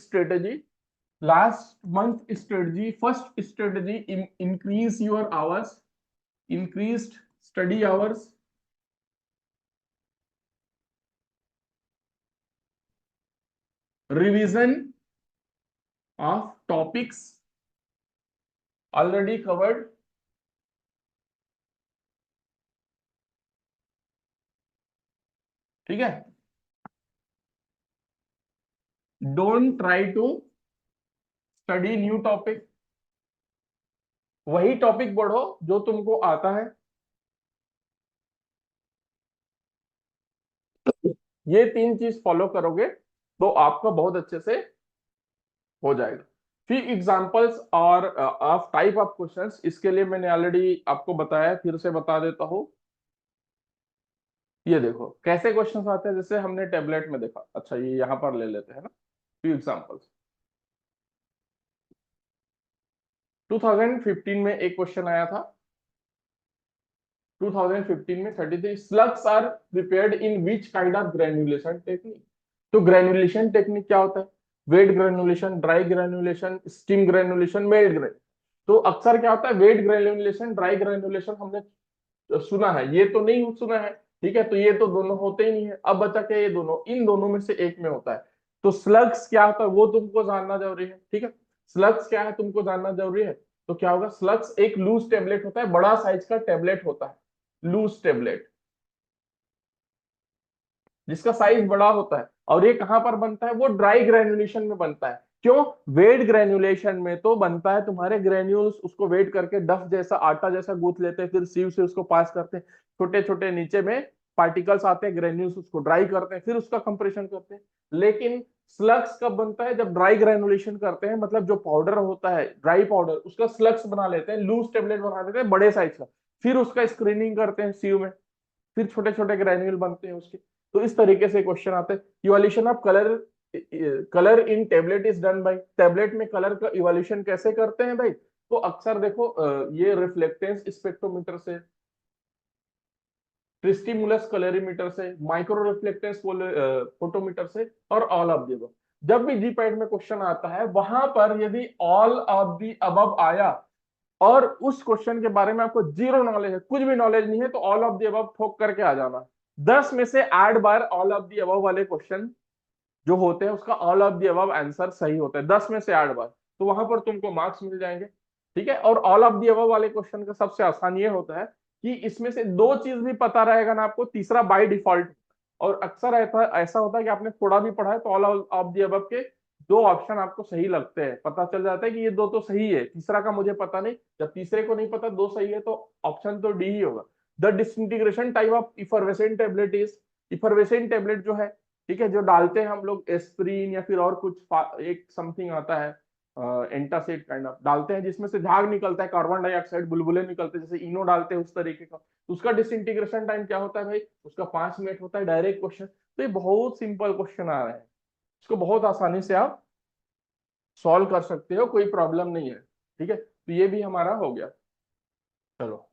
S1: strategy, first strategy, increase your hours, increased study hours, revision of topics already covered, ठीक है। Don't try to study new topic, वही टॉपिक पढ़ो जो तुमको आता है। ये 3 चीज फॉलो करोगे तो आपका बहुत अच्छे से हो जाएगा। फिर एग्जांपल्स और ऑफ टाइप ऑफ क्वेश्चंस, इसके लिए मैंने ऑलरेडी आपको बताया, फिर से बता देता हूं। ये देखो कैसे क्वेश्चंस आते हैं, जैसे हमने टेबलेट में देखा, अच्छा ये यहां पर ले लेते हैं ना, फ्यू एग्जांपल्स। 2015 में एक क्वेश्चन आया था, 2015 में 33 slugs are prepared in which kind of granulation technique. तो ग्रेन्युलेशन टेक्निक क्या होता है, wet granulation, dry granulation, steam granulation, melt granulation. तो अक्सर क्या होता है, वेट ग्रेन्युलेशन, ड्राई ग्रेन्युलेशन हमने सुना है, ये तो नहीं सुना है, ठीक है। तो ये तो दोनों होते ही नहीं है, अब बचा क्या, ये दोनों, इन दोनों में से एक में होता है। तो स्लग्स क्या होता है वो तुमको जानना जरूरी है, ठीक है। स्लग्स क्या है तुमको जानना जरूरी है। तो क्या होगा, स्लग्स एक लूज टेबलेट होता है, बड़ा साइज का टेबलेट होता है, लूज टेबलेट जिसका साइज बड़ा होता है। और ये कहां पर बनता है, वो ड्राई ग्रेन्युलेशन में बनता है। क्यों, वेट ग्रेन्युलेशन में तो बनता है तुम्हारे ग्रेन्यूल्स, उसको वेट करके डफ जैसा, आटा जैसा गूंथ लेते हैं, फिर सीव से उसको पास करते हैं, छोटे छोटे नीचे में पार्टिकल्स आते हैं, ग्रेन्यूल्स उसको ड्राई करते हैं, फिर उसका कंप्रेशन करते हैं। लेकिन स्लग्स कब बनता है, जब ड्राई ग्रेन्युलेशन करते हैं, मतलब जो पाउडर होता है ड्राई पाउडर, उसका स्लग्स बना लेते हैं, लूज टेबलेट बना लेते हैं बड़े साइज का, फिर उसका स्क्रीनिंग करते हैं सीव में, फिर छोटे छोटे ग्रेन्यूल बनते हैं उसके। तो इस तरीके से क्वेश्चन आते हैं। Evolution of colour in tablet is done by, tablet में कलर का इवोल्यूशन कैसे करते हैं भाई? तो अक्सर देखो ये रिफ्लेक्टेंस स्पेक्ट्रोमीटर से, ट्रिस्टिमुलस कलरीमीटर से, माइक्रो रिफ्लेक्टेंस फोटोमीटर से, और ऑल ऑफ द अबव। जब भी जीपैड में क्वेश्चन आता है वहां पर यदि ऑल ऑफ द अबव आया और उस क्वेश्चन के बारे में आपको जीरो नॉलेज है, कुछ भी नॉलेज नहीं है, तो ऑल ऑफ द अबव ठोक करके आ जाना। 10 में से 8 बार ऑल ऑफ द अबव वाले क्वेश्चन जो होते हैं उसका all of the above answer सही होता है, 10 में से 8 बार, तो वहां पर तुमको मार्क्स मिल जाएंगे। ठीक है। और ऑल ऑफ द अबव वाले क्वेश्चन का सबसे आसान ये होता है कि इसमें से 2 चीज भी पता रहेगा ना आपको, तीसरा बाय डिफॉल्ट। और अक्सर ऐसा होता है कि आपने थोड़ा भी पढ़ा है तो ऑल ऑफ द अबव के 2 ऑप्शन आपको सही लगते हैं, पता चल जाता है कि ये 2 तो सही है, तीसरा का मुझे पता नहीं। जब तीसरे को नहीं पता 2 सही है तो ऑप्शन तो डी ही होगा। The disintegration type of effervescent tablet is, effervescent tablet जो है, ठीक है, जो डालते हैं हम लोग एस्प्रिन या फिर और कुछ एक समथिंग आता है एंटासिड काइंड ऑफ डालते हैं, जिसमें से झाग निकलता है, कार्बन डाइऑक्साइड बुलबुले निकलते हैं, जैसे इनो डालते हैं उस तरीके का। तो उसका डिसइंटीग्रेशन टाइम क्या होता है भाई? उसका 5 मिनट होता है। डायरेक्ट क्वेश्चन, तो ये बहुत सिंपल क्वेश्चन आ रहे हैं, इसको बहुत आसानी से आप सॉल्व कर सकते हो, कोई प्रॉब्लम नहीं है। ठीक है, तो ये भी हमारा हो गया। चलो,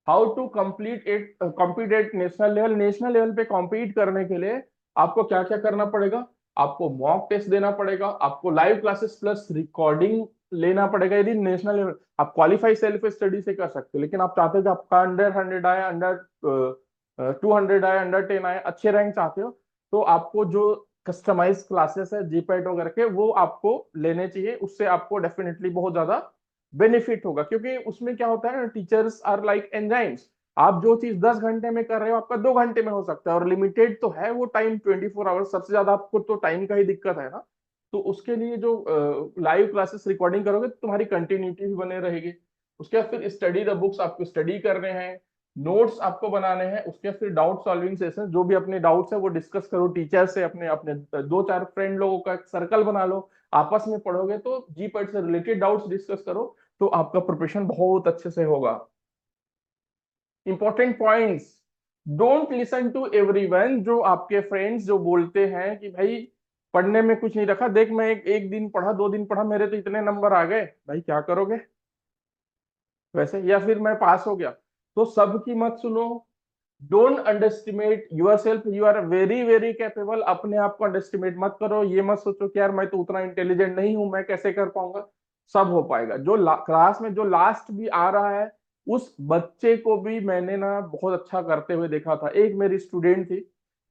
S1: how to compete at national level. National level पे कॉम्पीट करने के लिए आपको क्या क्या करना पड़ेगा? आपको मॉक टेस्ट देना पड़ेगा, आपको लाइव क्लासेस प्लस रिकॉर्डिंग लेना पड़ेगा। यदि नेशनल लेवल आप क्वालिफाई सेल्फ स्टडी से कर सकते हो, लेकिन आप चाहते हो कि आपका अंडर 100 आए, अंडर 200 आए, अंडर 10 आए, अच्छे रैंक चाहते हो, तो आपको जो कस्टमाइज क्लासेस है जीपैट वगैरह के, वो आपको लेने चाहिए। उससे आपको डेफिनेटली बहुत ज्यादा बेनिफिट होगा, क्योंकि उसमें क्या होता है ना, टीचर्स आर लाइक एंजाइम्स। आप जो चीज 10 घंटे में कर रहे हो आपका 2 घंटे में हो सकता है, और लिमिटेड तो है वो टाइम 24 आवर्स, सबसे ज्यादा आपको तो टाइम का ही दिक्कत है ना। तो उसके लिए जो लाइव क्लासेस रिकॉर्डिंग करोगे तो तुम्हारी कंटिन्यूटी भी बने रहेगी। उसके बाद फिर स्टडी द बुक्स, आपको स्टडी करने हैं, नोट्स आपको बनाने हैं। उसके बाद फिर डाउट सॉल्विंग सेशन, जो भी अपने डाउट्स है वो डिस्कस करो टीचर से, अपने अपने 2-4 फ्रेंड लोगों का सर्कल बना लो, आपस में पढ़ोगे तो जीपैट से रिलेटेड डाउट्स डिस्कस करो, तो आपका प्रिपरेशन बहुत अच्छे से होगा। Important points, don't listen to everyone. जो आपके फ्रेंड्स जो बोलते हैं कि भाई पढ़ने में कुछ नहीं रखा, देख मैं एक दिन पढ़ा, 2 दिन पढ़ा, मेरे तो इतने नंबर आ गए, भाई क्या करोगे वैसे, या फिर मैं पास हो गया, तो सबकी मत सुनो। Don't underestimate yourself, you are very very capable. अपने आप को अंडरस्टिमेट मत करो, ये मत सोचो कि यार मैं तो उतना इंटेलिजेंट नहीं हूं, मैं कैसे कर पाऊंगा। सब हो पाएगा। जो क्लास में जो लास्ट भी आ रहा है, उस बच्चे को भी मैंने ना बहुत अच्छा करते हुए देखा था। एक मेरी स्टूडेंट थी,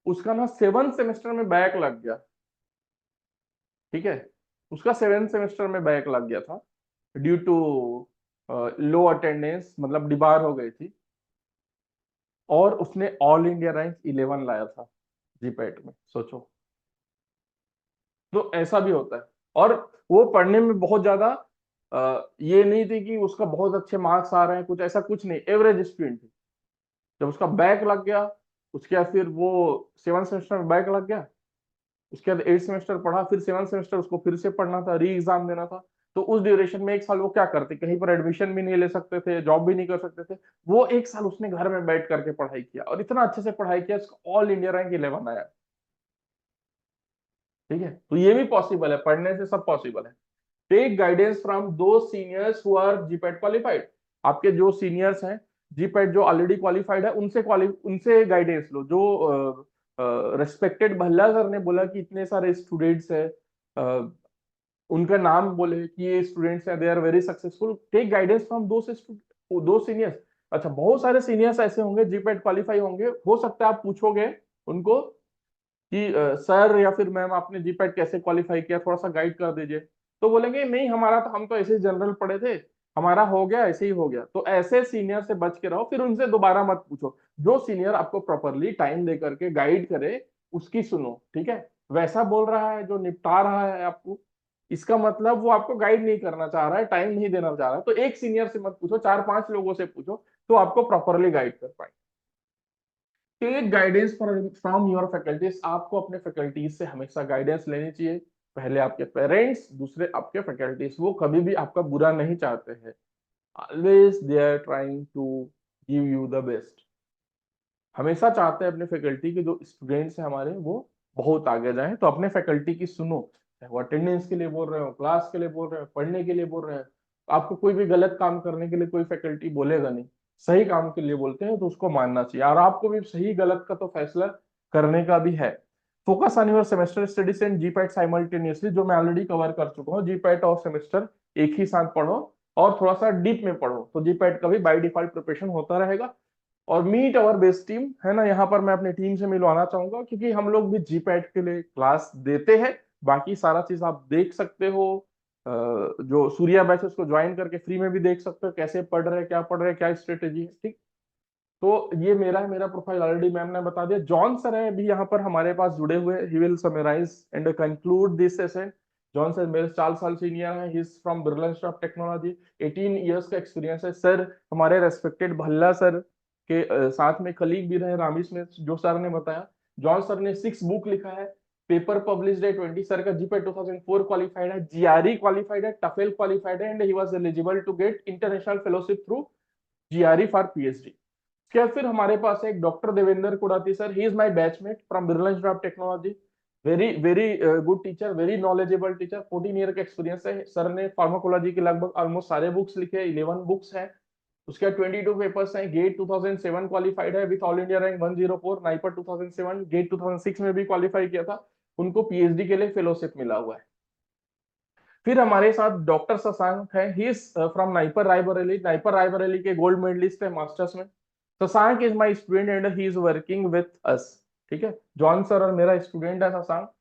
S1: उसका ना 7th सेमेस्टर में बैक लग गया। ठीक है, उसका 7th सेमेस्टर में बैक लग गया था ड्यू टू लो अटेंडेंस, मतलब डिबार हो गई थी, और उसने ऑल इंडिया रैंक 11 लाया था जीपैट में, सोचो। तो ऐसा भी होता है। और वो पढ़ने में बहुत ज्यादा ये नहीं थी कि उसका बहुत अच्छे मार्क्स आ रहे हैं, कुछ ऐसा कुछ नहीं, एवरेज स्टूडेंट थी। जब उसका बैक लग गया, उसके बाद फिर वो 7th सेमेस्टर में बैक लग गया, उसके बाद 8th सेमेस्टर पढ़ा, फिर 7th सेमेस्टर उसको फिर से पढ़ना था, री एग्जाम देना था। तो उस ड्यूरेशन में 1 साल वो क्या करते, कहीं पर एडमिशन भी नहीं ले सकते थे, जॉब भी नहीं कर सकते थे। वो 1 साल उसने घर में बैठ करके पढ़ाई किया, और इतना अच्छे से पढ़ाई किया, उसका ऑल इंडिया रैंक 11 आया। ठीक है, तो ये भी पॉसिबल है, पढ़ने से सब पॉसिबल है। Take guidance from those seniors who are GPAT qualified. आपके जो सीनियर्स हैं जीपैट जो ऑलरेडी क्वालिफाइड है, उनसे गाइडेंस लो। जो रेस्पेक्टेड भल्ला सर ने बोला कि इतने सारे स्टूडेंट्स है, उनका नाम बोले कि ये स्टूडेंट्स हैं, they are very successful, take guidance from those seniors. अच्छा, बहुत सारे सीनियर्स ऐसे होंगे जीपैट क्वालिफाई होंगे, हो सकता है आप पूछोगे उनको कि सर या फिर मैम आपने जीपैट कैसे क्वालिफाई किया, थोड़ा सा गाइड कर दीजिए। तो बोलेंगे नहीं हमारा तो, हम तो ऐसे जनरल पढ़े थे, हमारा हो गया, ऐसे ही हो गया। तो ऐसे सीनियर से बच के रहो, फिर उनसे दोबारा मत पूछो। जो सीनियर आपको प्रॉपरली टाइम दे करके गाइड करे उसकी सुनो। ठीक है, वैसा बोल रहा है जो निपटा रहा है आपको, इसका मतलब वो आपको गाइड नहीं करना चाह रहा है, टाइम नहीं देना चाह रहा है। तो एक सीनियर से मत पूछो, 4-5 लोगों से पूछो, तो आपको प्रॉपरली गाइड कर पाए। Take guidance from your faculties. आपको अपने फैकल्टीज से हमेशा गाइडेंस लेनी चाहिए। पहले आपके पेरेंट्स, दूसरे आपके फैकल्टीज। वो कभी भी आपका बुरा नहीं चाहते हैं, always they are trying to give you the best. हमेशा चाहते हैं अपने फैकल्टी के जो स्टूडेंट्स हैं हमारे वो बहुत आगे जाएं, तो अपने फैकल्टी की सुनो, चाहे वो अटेंडेंस के लिए बोल रहे हो, क्लास के लिए बोल रहे हो, पढ़ने के लिए बोल रहे हो। आपको कोई भी गलत काम करने के लिए कोई फैकल्टी बोलेगा नहीं, सही काम के लिए बोलते हैं तो उसको मानना चाहिए, और आपको भी सही गलत का तो फैसला करने का भी है। Focus on your semester studies and GPAT simultaneously, जो मैं ऑलरेडी कवर कर चुका हूँ, जीपैट और सेमेस्टर एक ही साथ पढ़ो और थोड़ा सा डीप में पढ़ो, तो जीपैट का भी बाय डिफॉल्ट प्रिपरेशन होता रहेगा। और मीट अवर बेस्ट टीम, है ना, यहाँ पर मैं अपनी टीम से मिलवाना चाहूंगा, क्योंकि हम लोग भी जीपैट के लिए क्लास देते हैं। बाकी सारा चीज आप देख सकते हो, जो सूर्या बैच है उसको ज्वाइन करके फ्री में भी देख सकते हो, कैसे पढ़ रहे हैं, क्या पढ़ रहे हैं, क्या स्ट्रेटेजी है, ठीक। तो ये मेरा है, मेरा प्रोफाइल ऑलरेडी मैम ने बता दिया। जॉन सर है अभी यहाँ पर हमारे पास जुड़े हुए, he will summarize and conclude this session. John sir मेरे 4 साल सीनियर हैं, he is from Birla Institute of Technology, 18 years का एक्सपीरियंस है। सर हमारे रेस्पेक्टेड भल्ला सर के साथ में कलीग भी रहे रामीस में, जो सर ने बताया। जॉन सर ने 6 बुक लिखा है, पेपर पब्लिश है 20, सर का जीपे 2004 क्वालिफाइड है, जीआरई क्वालिफाइड है, टफेल क्वालिफाइड है, and he was eligible to get international fellowship through GRE for PhD. क्या फिर हमारे पास है एक doctor Devendra Kudati sir, he is my batchmate from Birla Institute of Technology, very very good teacher, very knowledgeable teacher, 14 year का experience है। Sir ने pharmacology के लगभग ऑलमोस्ट सारे बुक्स लिखे, 11 बुक्स हैं। उसके 22 पेपर्स हैं। गेट 2007 क्वालिफाइड है with all India rank 104, NIPER 2007, GATE 2006 में भी क्वालिफाई किया था, उनको पीएचडी के लिए फेलोशिप मिला हुआ है। फिर हमारे साथ डॉक्टर शशांक है, ही is from NIPER Raebareli, NIPER Raebareli के गोल्ड मेडलिस्ट है मास्टर्स में। Shashank is my student and he is working with us, ठीक है। जॉन सर और मेरा स्टूडेंट है शशांक।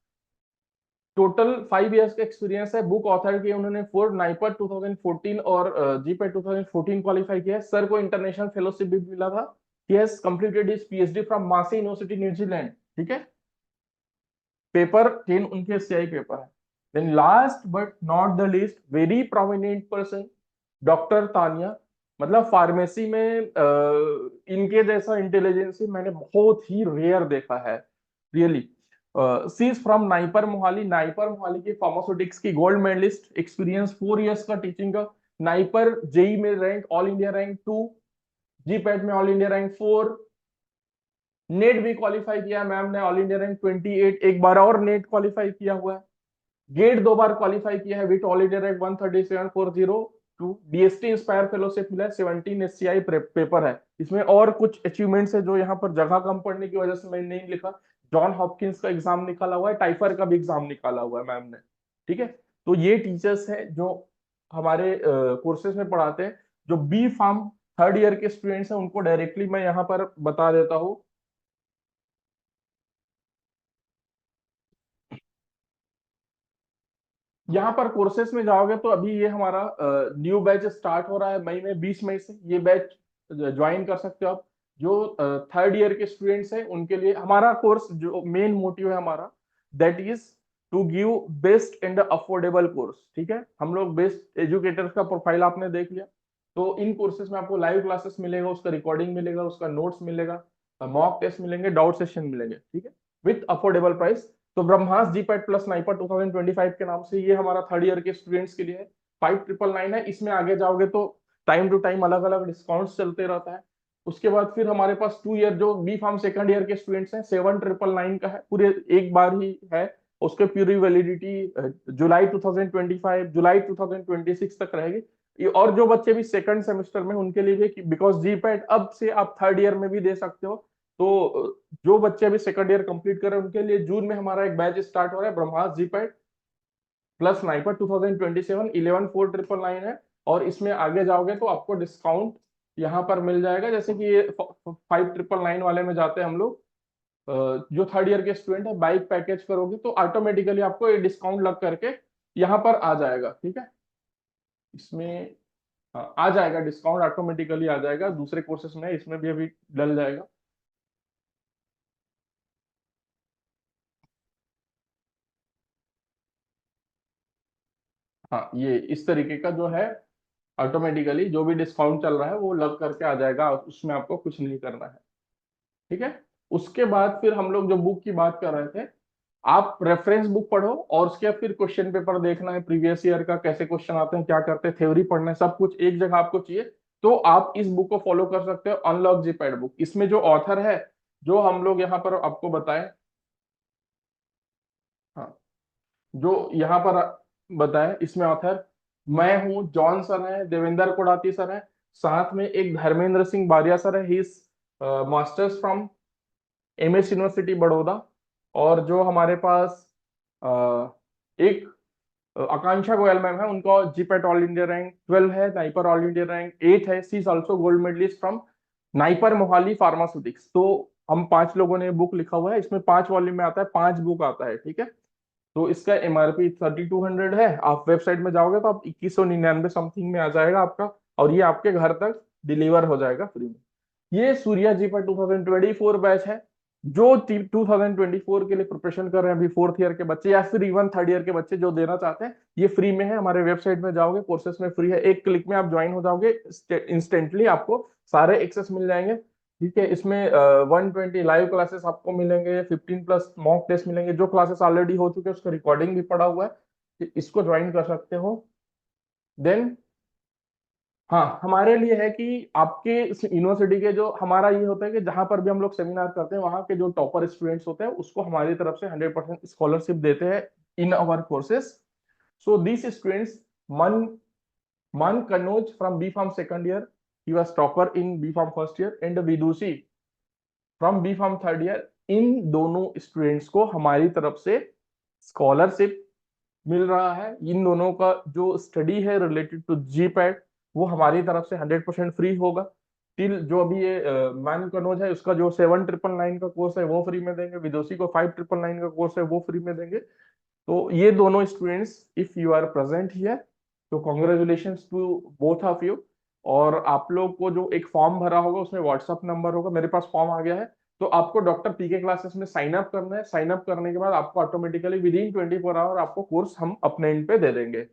S1: टोटल 5 इयर्स का एक्सपीरियंस है। बुक ऑथर किए उन्होंने 4, नाइपर 2014 और जीपेट 2014 क्वालिफाई किया है। सर को इंटरनेशनल फेलोशिप भी मिला था। He has completed his PhD from Massey university New Zealand, ठीक है। पेपर 10 उनके सीआई पेपर है। Then last but not the least, very prominent person, doctor Tania, मतलब फार्मेसी में इनके जैसा इंटेलिजेंस मैंने बहुत ही रेयर देखा है, really. She is from NIPER Mohali, NIPER Mohali की फार्मास्यूटिक्स की गोल्ड मेडलिस्ट, एक्सपीरियंस 4 इयर्स का टीचिंग का। नाइपर जेई में rank all India rank 2, GPAT में ऑल इंडिया रैंक 4, नेट भी क्वालिफाई किया मैम ने, ऑल इंडिया रैंक 28, एक बार और नेट क्वालिफाई किया हुआ है। गेट 2 बार क्वालिफाई किया है with all India rank 137.402, DST inspire fellowship मिला है, 17 एससीआई पेपर है। इसमें और कुछ अचीवमेंट्स है जो यहाँ पर जगह कम पड़ने की वजह से मैंने नहीं लिखा। जॉन हॉपकिंस का एग्जाम निकाला हुआ है, टाइफर का भी एग्जाम निकाला हुआ है मैम ने, ठीक है। तो ये टीचर्स है जो हमारे कोर्सेज में पढ़ाते हैं। जो बी फार्म 3rd ईयर के स्टूडेंट्स हैं उनको डायरेक्टली मैं यहाँ पर बता देता हूँ। यहाँ पर कोर्सेस में जाओगे तो अभी ये हमारा न्यू बैच स्टार्ट हो रहा है मई में, 20 मई से ये बैच ज्वाइन कर सकते हो आप। जो 3rd ईयर के स्टूडेंट्स हैं उनके लिए हमारा कोर्स, जो मेन मोटिव है हमारा, that is to give best and affordable course, ठीक है। हम लोग बेस्ट एजुकेटर्स का प्रोफाइल आपने देख लिया। तो इन कोर्सेज में आपको लाइव क्लासेस मिलेगा, उसका रिकॉर्डिंग मिलेगा, उसका नोट्स मिलेगा, मॉक टेस्ट मिलेंगे, डाउट सेशन मिलेंगे, ठीक है, विथ अफोर्डेबल प्राइस। तो ब्रह्मास जीपैट प्लस नाइपर 2025 के नाम से ये हमारा 3rd ईयर के स्टूडेंट्स के लिए है। 5999 है। इसमें आगे जाओगे तो टाइम टू टाइम अलग अलग डिस्काउंट चलते रहता है। उसके बाद फिर हमारे पास 2 ईयर जो बी फार्म 2nd ईयर के स्टूडेंट्स हैं, 7999 का है, पूरे एक बार ही है। उसके पूरी वैलिडिटी जुलाई 2025 जुलाई 2026 तक रहेगी। और जो बच्चे भी 2nd सेमेस्टर में, उनके लिए भी, बिकॉज जीपैट अब से आप 3rd ईयर में भी दे सकते हो। तो जो बच्चे अभी 2nd ईयर कंप्लीट कर रहे हैं उनके लिए जून में हमारा एक बैच स्टार्ट हो रहा है, ब्रह्मास जीपैट प्लस नाइपर 2027, 11,4999 है। और इसमें आगे जाओगे तो आपको डिस्काउंट यहाँ पर मिल जाएगा, जैसे कि ये 5999 वाले में जाते हैं हम लोग। जो 3rd ईयर के स्टूडेंट है, बाइक पैकेज करोगे तो ऑटोमेटिकली आपको ये डिस्काउंट लग करके यहाँ पर आ जाएगा, ठीक है। इसमें आ जाएगा डिस्काउंट, ऑटोमेटिकली आ जाएगा। दूसरे कोर्सेस में इसमें भी अभी डल जाएगा। हाँ, ये इस तरीके का जो है, ऑटोमेटिकली जो भी डिस्काउंट चल रहा है वो लग करके आ जाएगा, उसमें आपको कुछ नहीं करना है, ठीक है। उसके बाद फिर हम लोग जो बुक की बात कर रहे थे, आप रेफरेंस बुक पढ़ो और उसके बाद फिर क्वेश्चन पेपर देखना है, प्रीवियस ईयर का कैसे क्वेश्चन आते हैं, क्या करते हैं, थ्योरी पढ़ना है, सब कुछ एक जगह आपको चाहिए। तो आप इस बुक को फॉलो कर सकते हो, अनलॉक जीपैड बुक। इसमें जो ऑथर है जो हम लोग यहाँ पर आपको बताएं, हाँ, जो यहाँ पर बताएं इसमें ऑथर मैं हूँ, जॉन सर है, देवेंद्र कोडाती सर है, साथ में एक धर्मेंद्र सिंह बारिया सर है, he is masters from MS university Baroda. और जो हमारे पास एक आकांक्षा गोयल मैम है, उनका जीपेट ऑल इंडिया रैंक 12 है, नाइपर ऑल इंडिया रैंक 8 है, she is also gold medalist from NIPER Mohali pharmaceutics. तो हम 5 लोगों ने बुक लिखा हुआ है, इसमें 5 वॉल्यूम में आता है, 5 बुक आता है, ठीक है। तो इसका एमआरपी 3200 है, आप वेबसाइट में जाओगे तो आप 2199 समथिंग में आ जाएगा आपका, और ये आपके घर तक डिलीवर हो जाएगा फ्री में। ये सूर्या जी पर 2024 बैच है। जो 2024 के लिए प्रिपरेशन कर रहे हैं अभी 4th ईयर के बच्चे या फिर इवन 3rd ईयर के बच्चे जो देना चाहते हैं, ये फ्री में है, हमारे वेबसाइट में जाओगे, कोर्सेस में फ्री है, एक क्लिक में आप ज्वाइन हो जाओगे, इंस्टेंटली आपको सारे एक्सेस मिल जाएंगे, ठीक है। इसमें 120 लाइव क्लासेस आपको मिलेंगे, 15+ मॉक टेस्ट मिलेंगे, जो क्लासेस ऑलरेडी हो चुके हैं उसका रिकॉर्डिंग भी पड़ा हुआ है, तो इसको ज्वाइन कर सकते हो। देन हाँ, हमारे लिए है कि आपके यूनिवर्सिटी के जो हमारा ये होता है कि जहां पर भी हम लोग सेमिनार करते हैं वहां के जो टॉपर स्टूडेंट्स होते हैं उसको हमारी तरफ से 100% स्कॉलरशिप देते हैं in our courses. So this students, Man Man Kanoj from B Pharm second year, he was topper in B Pharm first year, and Vidushi from B Pharm third year, इन दोनों स्टूडेंट्स को हमारी तरफ से स्कॉलरशिप मिल रहा है। इन दोनों का जो स्टडी है रिलेटेड टू जीपैट वो हमारी तरफ से 100% फ्री होगा। टिल जो अभी ये मैन कनोज है उसका जो 7999 का कोर्स है वो फ्री में देंगे, विदोषी को 5999 का कोर्स है वो फ्री में देंगे। तो ये दोनों students, if you are present here, तो congratulations to both of you. और आप लोग को जो एक फॉर्म भरा होगा उसमें व्हाट्सअप नंबर होगा, मेरे पास फॉर्म आ गया है, तो आपको डॉक्टर पीके क्लासेस में साइन अप करना है। साइन अप करने के बाद आपको ऑटोमेटिकली विद इन 24 आवर आपको कोर्स हम अपने एंड पे दे देंगे,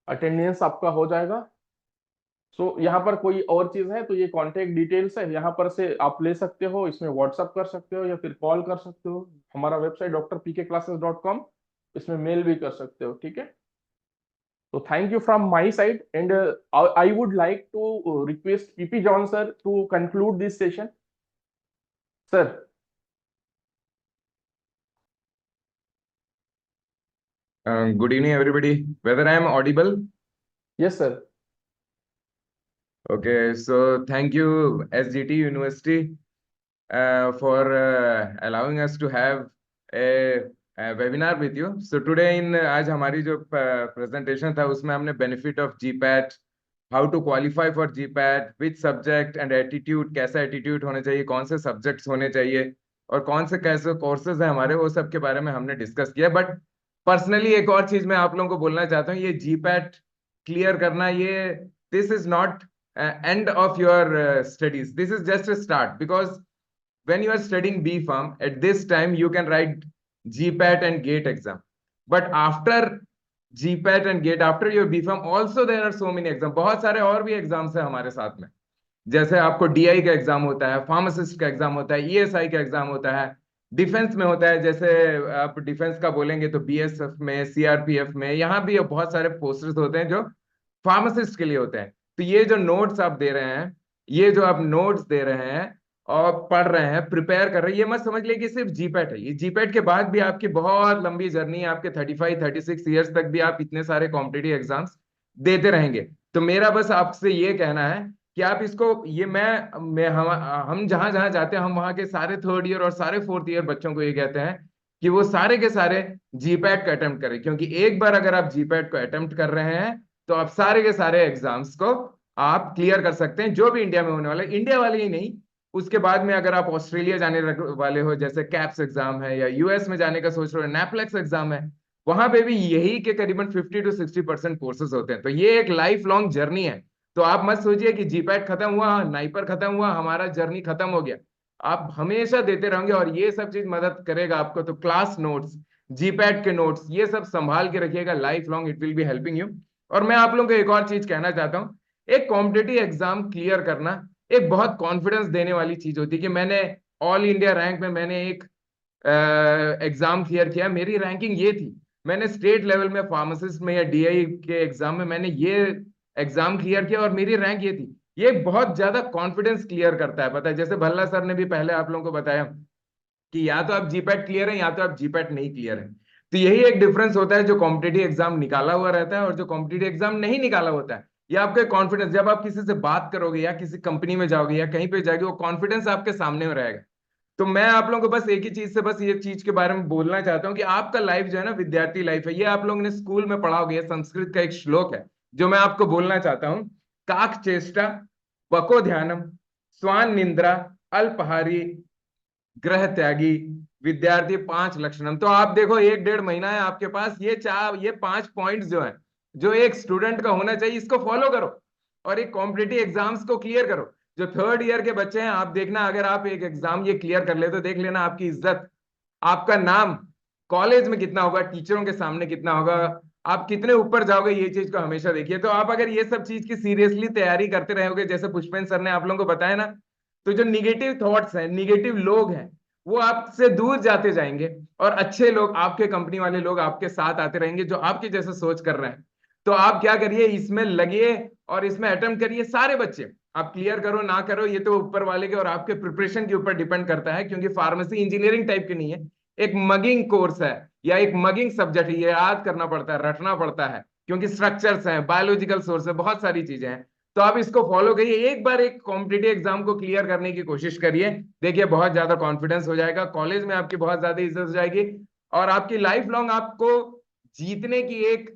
S1: अटेंडेंस आपका हो जाएगा। सो यहाँ पर कोई और चीज है तो ये कॉन्टेक्ट डिटेल्स है, यहाँ पर से आप ले सकते हो, इसमें व्हाट्सअप कर सकते हो या फिर कॉल कर सकते हो। हमारा वेबसाइट drpkclasses.com, इसमें मेल भी कर सकते हो, ठीक है। So thank you from my side, and I would like to request PP John sir to conclude this session. Sir.
S3: Good evening, everybody. Whether I am audible?
S1: Yes, sir.
S3: Okay, so thank you, SGT University, for allowing us to have a webinar with you. So today आज हमारी जो presentation था उसमें हमने benefit of GPAT, how to qualify for GPAT, which subject and attitude, कैसा attitude होना चाहिए, कौन से subjects होने चाहिए और कौन से कैसे courses हैं हमारे, वो सब के बारे में हमने discuss किया। But पर्सनली एक और चीज मैं आप लोगों को बोलना चाहता हूँ, ये जीपैट क्लियर करना, ये this is not end of your studies, this is just a start, because when you are studying B pharm at this time you can write GPAT and GATE exam, but after GPAT and GATE, after your B pharm also there are so many exam, बहुत सारे और भी exams है हमारे साथ में। जैसे आपको डीआई का एग्जाम होता है, फार्मासिस्ट का एग्जाम होता है, ईएसआई का एग्जाम होता है, डिफेंस में होता है, जैसे आप डिफेंस का बोलेंगे तो बीएसएफ में, सीआरपीएफ में, यहाँ भी बहुत सारे पोस्टर्स होते हैं जो फार्मासिस्ट के लिए होते हैं। तो ये जो नोट्स आप दे रहे हैं, ये जो आप नोट्स दे रहे हैं और पढ़ रहे हैं, प्रिपेयर कर रहे हैं, ये मत समझ लिए कि सिर्फ जीपैट है। ये जीपैट के बाद भी आपकी बहुत लंबी जर्नी है, आपके 35-36 ईयर्स तक भी आप इतने सारे कॉम्पिटिटिव एग्जाम्स देते रहेंगे। तो मेरा बस आपसे ये कहना है कि आप इसको, ये मैं हम जहां जहां जाते हैं हम वहां के सारे 3rd ईयर और सारे 4th ईयर बच्चों को ये कहते हैं कि वो सारे के सारे जीपैट को अटेम्प्ट करें, क्योंकि एक बार अगर आप जीपैट को अटेम्प्ट कर रहे हैं तो आप सारे के सारे एग्जाम्स को आप क्लियर कर सकते हैं, जो भी इंडिया में होने वाले, इंडिया वाले ही नहीं, उसके बाद में अगर आप ऑस्ट्रेलिया जाने वाले हो, जैसे कैप्स एग्जाम है, या यूएस में जाने का सोच रहे हो, नेपलेक्स एग्जाम है, वहां पे भी यही के करीबन 50 to 60% कोर्सेज होते हैं। तो ये एक लाइफ लॉन्ग जर्नी है। तो आप मत सोचिए कि जीपैट खत्म हुआ, नाइपर खत्म हुआ, हमारा जर्नी खत्म हो गया। आप हमेशा देते रहेंगे और ये सब चीज मदद करेगा आपको। तो क्लास नोट्स, जीपैट के नोट्स, ये सब संभाल के रखिएगा, life long it will be helping you. और मैं आप लोगों को एक और चीज कहना चाहता हूँ, एक कॉम्पिटिटिव एग्जाम क्लियर करना एक बहुत कॉन्फिडेंस देने वाली चीज होती है कि मैंने ऑल इंडिया रैंक में मैंने एक एग्जाम क्लियर किया, मेरी रैंकिंग ये थी, मैंने स्टेट लेवल में फार्मासिस्ट में या डीआई के एग्जाम में मैंने ये एग्जाम क्लियर किया और मेरी रैंक ये थी। ये बहुत ज्यादा कॉन्फिडेंस क्लियर करता है। पता है, जैसे भल्ला सर ने भी पहले आप लोगों को बताया कि या तो आप जीपैट क्लियर है या तो आप जीपैट नहीं क्लियर है। तो यही एक डिफरेंस होता है, जो कॉम्पिटिटिव एग्जाम निकाला हुआ रहता है और जो कॉम्पिटिटिव एग्जाम नहीं निकाला होता है। या आपका कॉन्फिडेंस, जब आप किसी से बात करोगे या किसी कंपनी में जाओगे या कहीं पे जाओगे, वो कॉन्फिडेंस आपके सामने में रहेगा। तो मैं आप लोगों को बस एक ही चीज से बस ये चीज के बारे में बोलना चाहता हूँ कि आपका लाइफ जो है ना, विद्यार्थी लाइफ है। ये आप लोगों ने स्कूल में पढ़ा होगा, ये संस्कृत का एक श्लोक है जो मैं आपको बोलना चाहता हूँ। काक चेष्टा वको ध्यानम स्वान निंद्रा अल्पहारी ग्रह त्यागी विद्यार्थी 5 लक्षणम। तो आप देखो, 1-1.5 महीना है आपके पास, ये 5 पॉइंट्स जो है, जो एक स्टूडेंट का होना चाहिए, इसको फॉलो करो और एक कॉम्पिटिटिव एग्जाम्स को क्लियर करो। जो 3rd ईयर के बच्चे हैं, आप देखना, अगर आप एक एग्जाम ये क्लियर कर ले तो देख लेना आपकी इज्जत, आपका नाम कॉलेज में कितना होगा, टीचरों के सामने कितना होगा, आप कितने ऊपर जाओगे, ये चीज को हमेशा देखिए। तो आप अगर ये सब चीज की सीरियसली तैयारी करते रहोगे, जैसे पुष्पेंद्र सर ने आप लोगों को बताया ना, तो जो निगेटिव थॉट्स हैं, निगेटिव लोग हैं, वो आपसे दूर जाते जाएंगे और अच्छे लोग, आपके कंपनी वाले लोग आपके साथ आते रहेंगे जो आपके जैसे सोच कर रहे हैं। तो आप क्या करिए, इसमें लगिए और इसमें अटेम्प्ट करिए। सारे बच्चे, आप क्लियर करो ना करो, ये तो ऊपर वाले के और आपके प्रिपरेशन के ऊपर डिपेंड करता है, क्योंकि फार्मेसी इंजीनियरिंग टाइप की नहीं है, एक मगिंग कोर्स है या एक मगिंग सब्जेक्ट है। ये याद करना पड़ता है, रटना पड़ता है, क्योंकि स्ट्रक्चर्स हैं, बायोलॉजिकल सोर्स है, बहुत सारी चीजें हैं। तो आप इसको फॉलो करिए, एक बार एक कॉम्पिटिटिव एग्जाम को क्लियर करने की कोशिश करिए। देखिए, बहुत ज्यादा कॉन्फिडेंस हो जाएगा, कॉलेज में आपकी बहुत ज्यादा इज्जत हो जाएगी और आपकी लाइफ लॉन्ग आपको जीतने की एक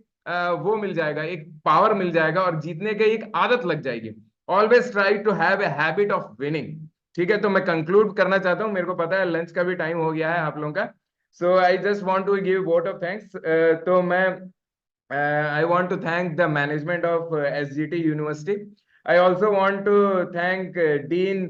S3: वो मिल जाएगा, एक पावर मिल जाएगा और जीतने की एक आदत लग जाएगी। Always try to have a habit of winning. ठीक है, तो मैं कंक्लूड करना चाहता हूँ, मेरे को पता है लंच का भी टाइम हो गया है आप लोगों का। So I just want to give vote of thanks. तो मैं I want to thank the management of SGT University. I also want to thank Dean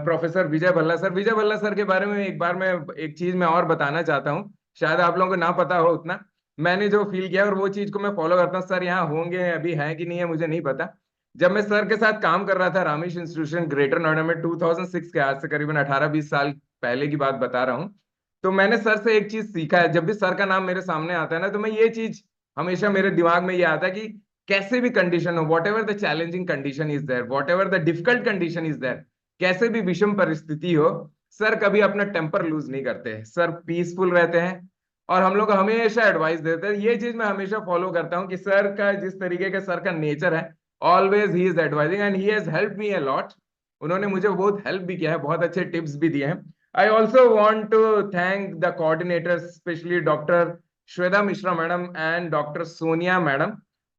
S3: Professor Vijay Bhalla sir. Vijay Bhalla sir के बारे में एक बार मैं एक चीज मैं और बताना चाहता हूँ, शायद आप लोगों को ना पता हो उतना। मैंने जो फील किया और वो चीज को मैं फॉलो करता हूँ, सर यहाँ होंगे अभी हैं कि नहीं है मुझे नहीं पता। जब मैं सर के साथ काम कर रहा था रामेश इंस्टीट्यूशन ग्रेटर नोएडा में 2006 के, आज से करीबन 18-20 साल पहले की बात बता रहा हूँ, तो मैंने सर से एक चीज सीखा है। जब भी सर का नाम मेरे सामने आता है ना, तो मैं ये चीज हमेशा मेरे दिमाग में ये आता है कि कैसे भी कंडीशन हो, whatever the challenging condition is there, whatever the difficult condition is there, कैसे भी विषम परिस्थिति हो, सर कभी अपना टेम्पर लूज नहीं करते हैं, सर पीसफुल रहते हैं और हम लोग को हमेशा एडवाइस देते हैं। ये चीज मैं हमेशा फॉलो करता हूँ कि सर का जिस तरीके का सर का नेचर है, always he is advising and he has help me a lot. उन्होंने मुझे बहुत हेल्प भी किया है, बहुत अच्छे टिप्स भी दिए हैं। I also want to thank the coordinators, specially doctor Shweta Mishra madam and Dr. Sonia madam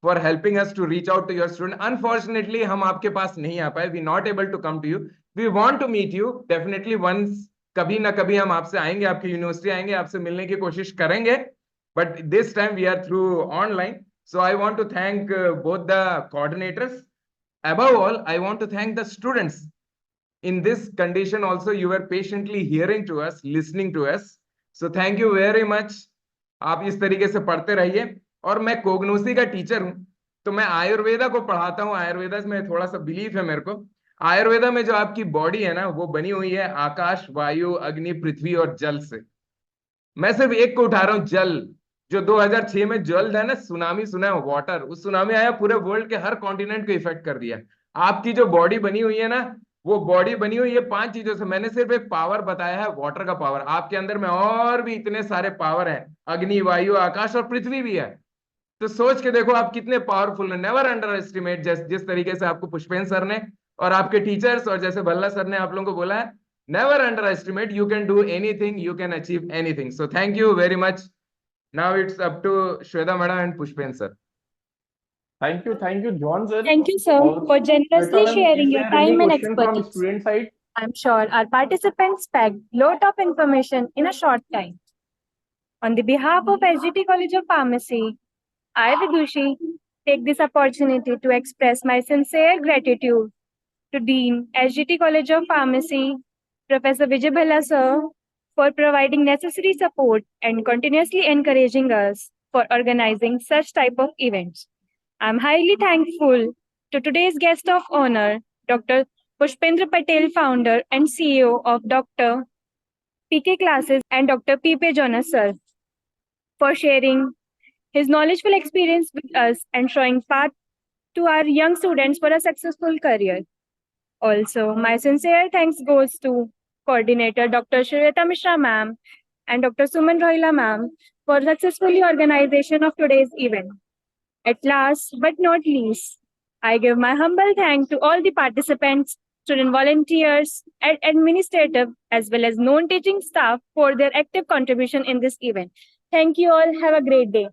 S3: for helping us to reach out to your student. Unfortunately, हम आपके पास नहीं आ पाए. We not able to come to you. We want to meet you. Definitely once, कभी ना कभी हम आपसे आएंगे, आपकी यूनिवर्सिटी आएंगे, आपसे मिलने की कोशिश करेंगे. But this time we are through online. So I want to thank both the coordinators. Above all, I want to thank the students. In this condition also, you were patiently hearing to us, listening to us. So thank you very much. आप इस तरीके से पढ़ते रहिए। और मैं कोगनोसी का teacher हूं, तो मैं आयुर्वेदा को पढ़ाता हूं। आयुर्वेदा में थोड़ा सा बिलीफ है मेरे को। आयुर्वेदा में जो आपकी बॉडी है ना, वो बनी हुई है आकाश, वायु, अग्नि, पृथ्वी और जल से। मैं सिर्फ एक को उठा रहा हूं, जल। जो 2006 में जल है ना, सुनामी सुना है, वाटर, उस सुनामी आया, पूरे वर्ल्ड के हर कॉन्टिनेंट को इफेक्ट कर दिया। आपकी जो बॉडी बनी हुई है ना, वो बॉडी बनी हुई है 5 चीजों से। मैंने सिर्फ एक पावर बताया है, वाटर का पावर। आपके अंदर में और भी इतने सारे पावर है, अग्नि, वायु, आकाश और पृथ्वी भी है। तो सोच के देखो आप कितने पावरफुल है। नेवर अंडर एस्टिमेट, जिस तरीके से आपको पुष्पेंद्र सर ने और आपके टीचर्स और जैसे भल्ला सर ने आप लोगों को बोला है, never underestimate, you can do anything, you can achieve anything. So thank you very much. Now it's up to Shweta madam and Pushpendra sir.
S1: Thank you, John sir.
S4: Thank you, sir,
S1: और
S4: for generously
S1: Shweta ma'am,
S4: sharing
S1: is
S4: your
S1: there any
S4: time and
S1: question from
S4: expertise.
S1: student side?
S4: I'm sure our participants packed lot of information in a short time. On the behalf of SGT College of Pharmacy, I, Vidushi, take this opportunity to express my sincere gratitude to Dean, SGT College of Pharmacy, Professor Vijay Bhalla sir, for providing necessary support and continuously encouraging us for organizing such type of events. I'm highly thankful to today's guest of honor, Dr. Pushpendra Patel, founder and CEO of Dr. PK Classes, and Dr. P.P. Jonas sir, for sharing his knowledgeful experience with us and showing path to our young students for a successful career. Also, my sincere thanks goes to coordinator Dr. Shriyata Mishra ma'am and Dr. Suman Rohila ma'am for successfully organization of today's event. At last but not least, I give my humble thanks to all the participants, student volunteers, and administrative as well as non-teaching staff for their active contribution in this event. Thank you all. Have a great day.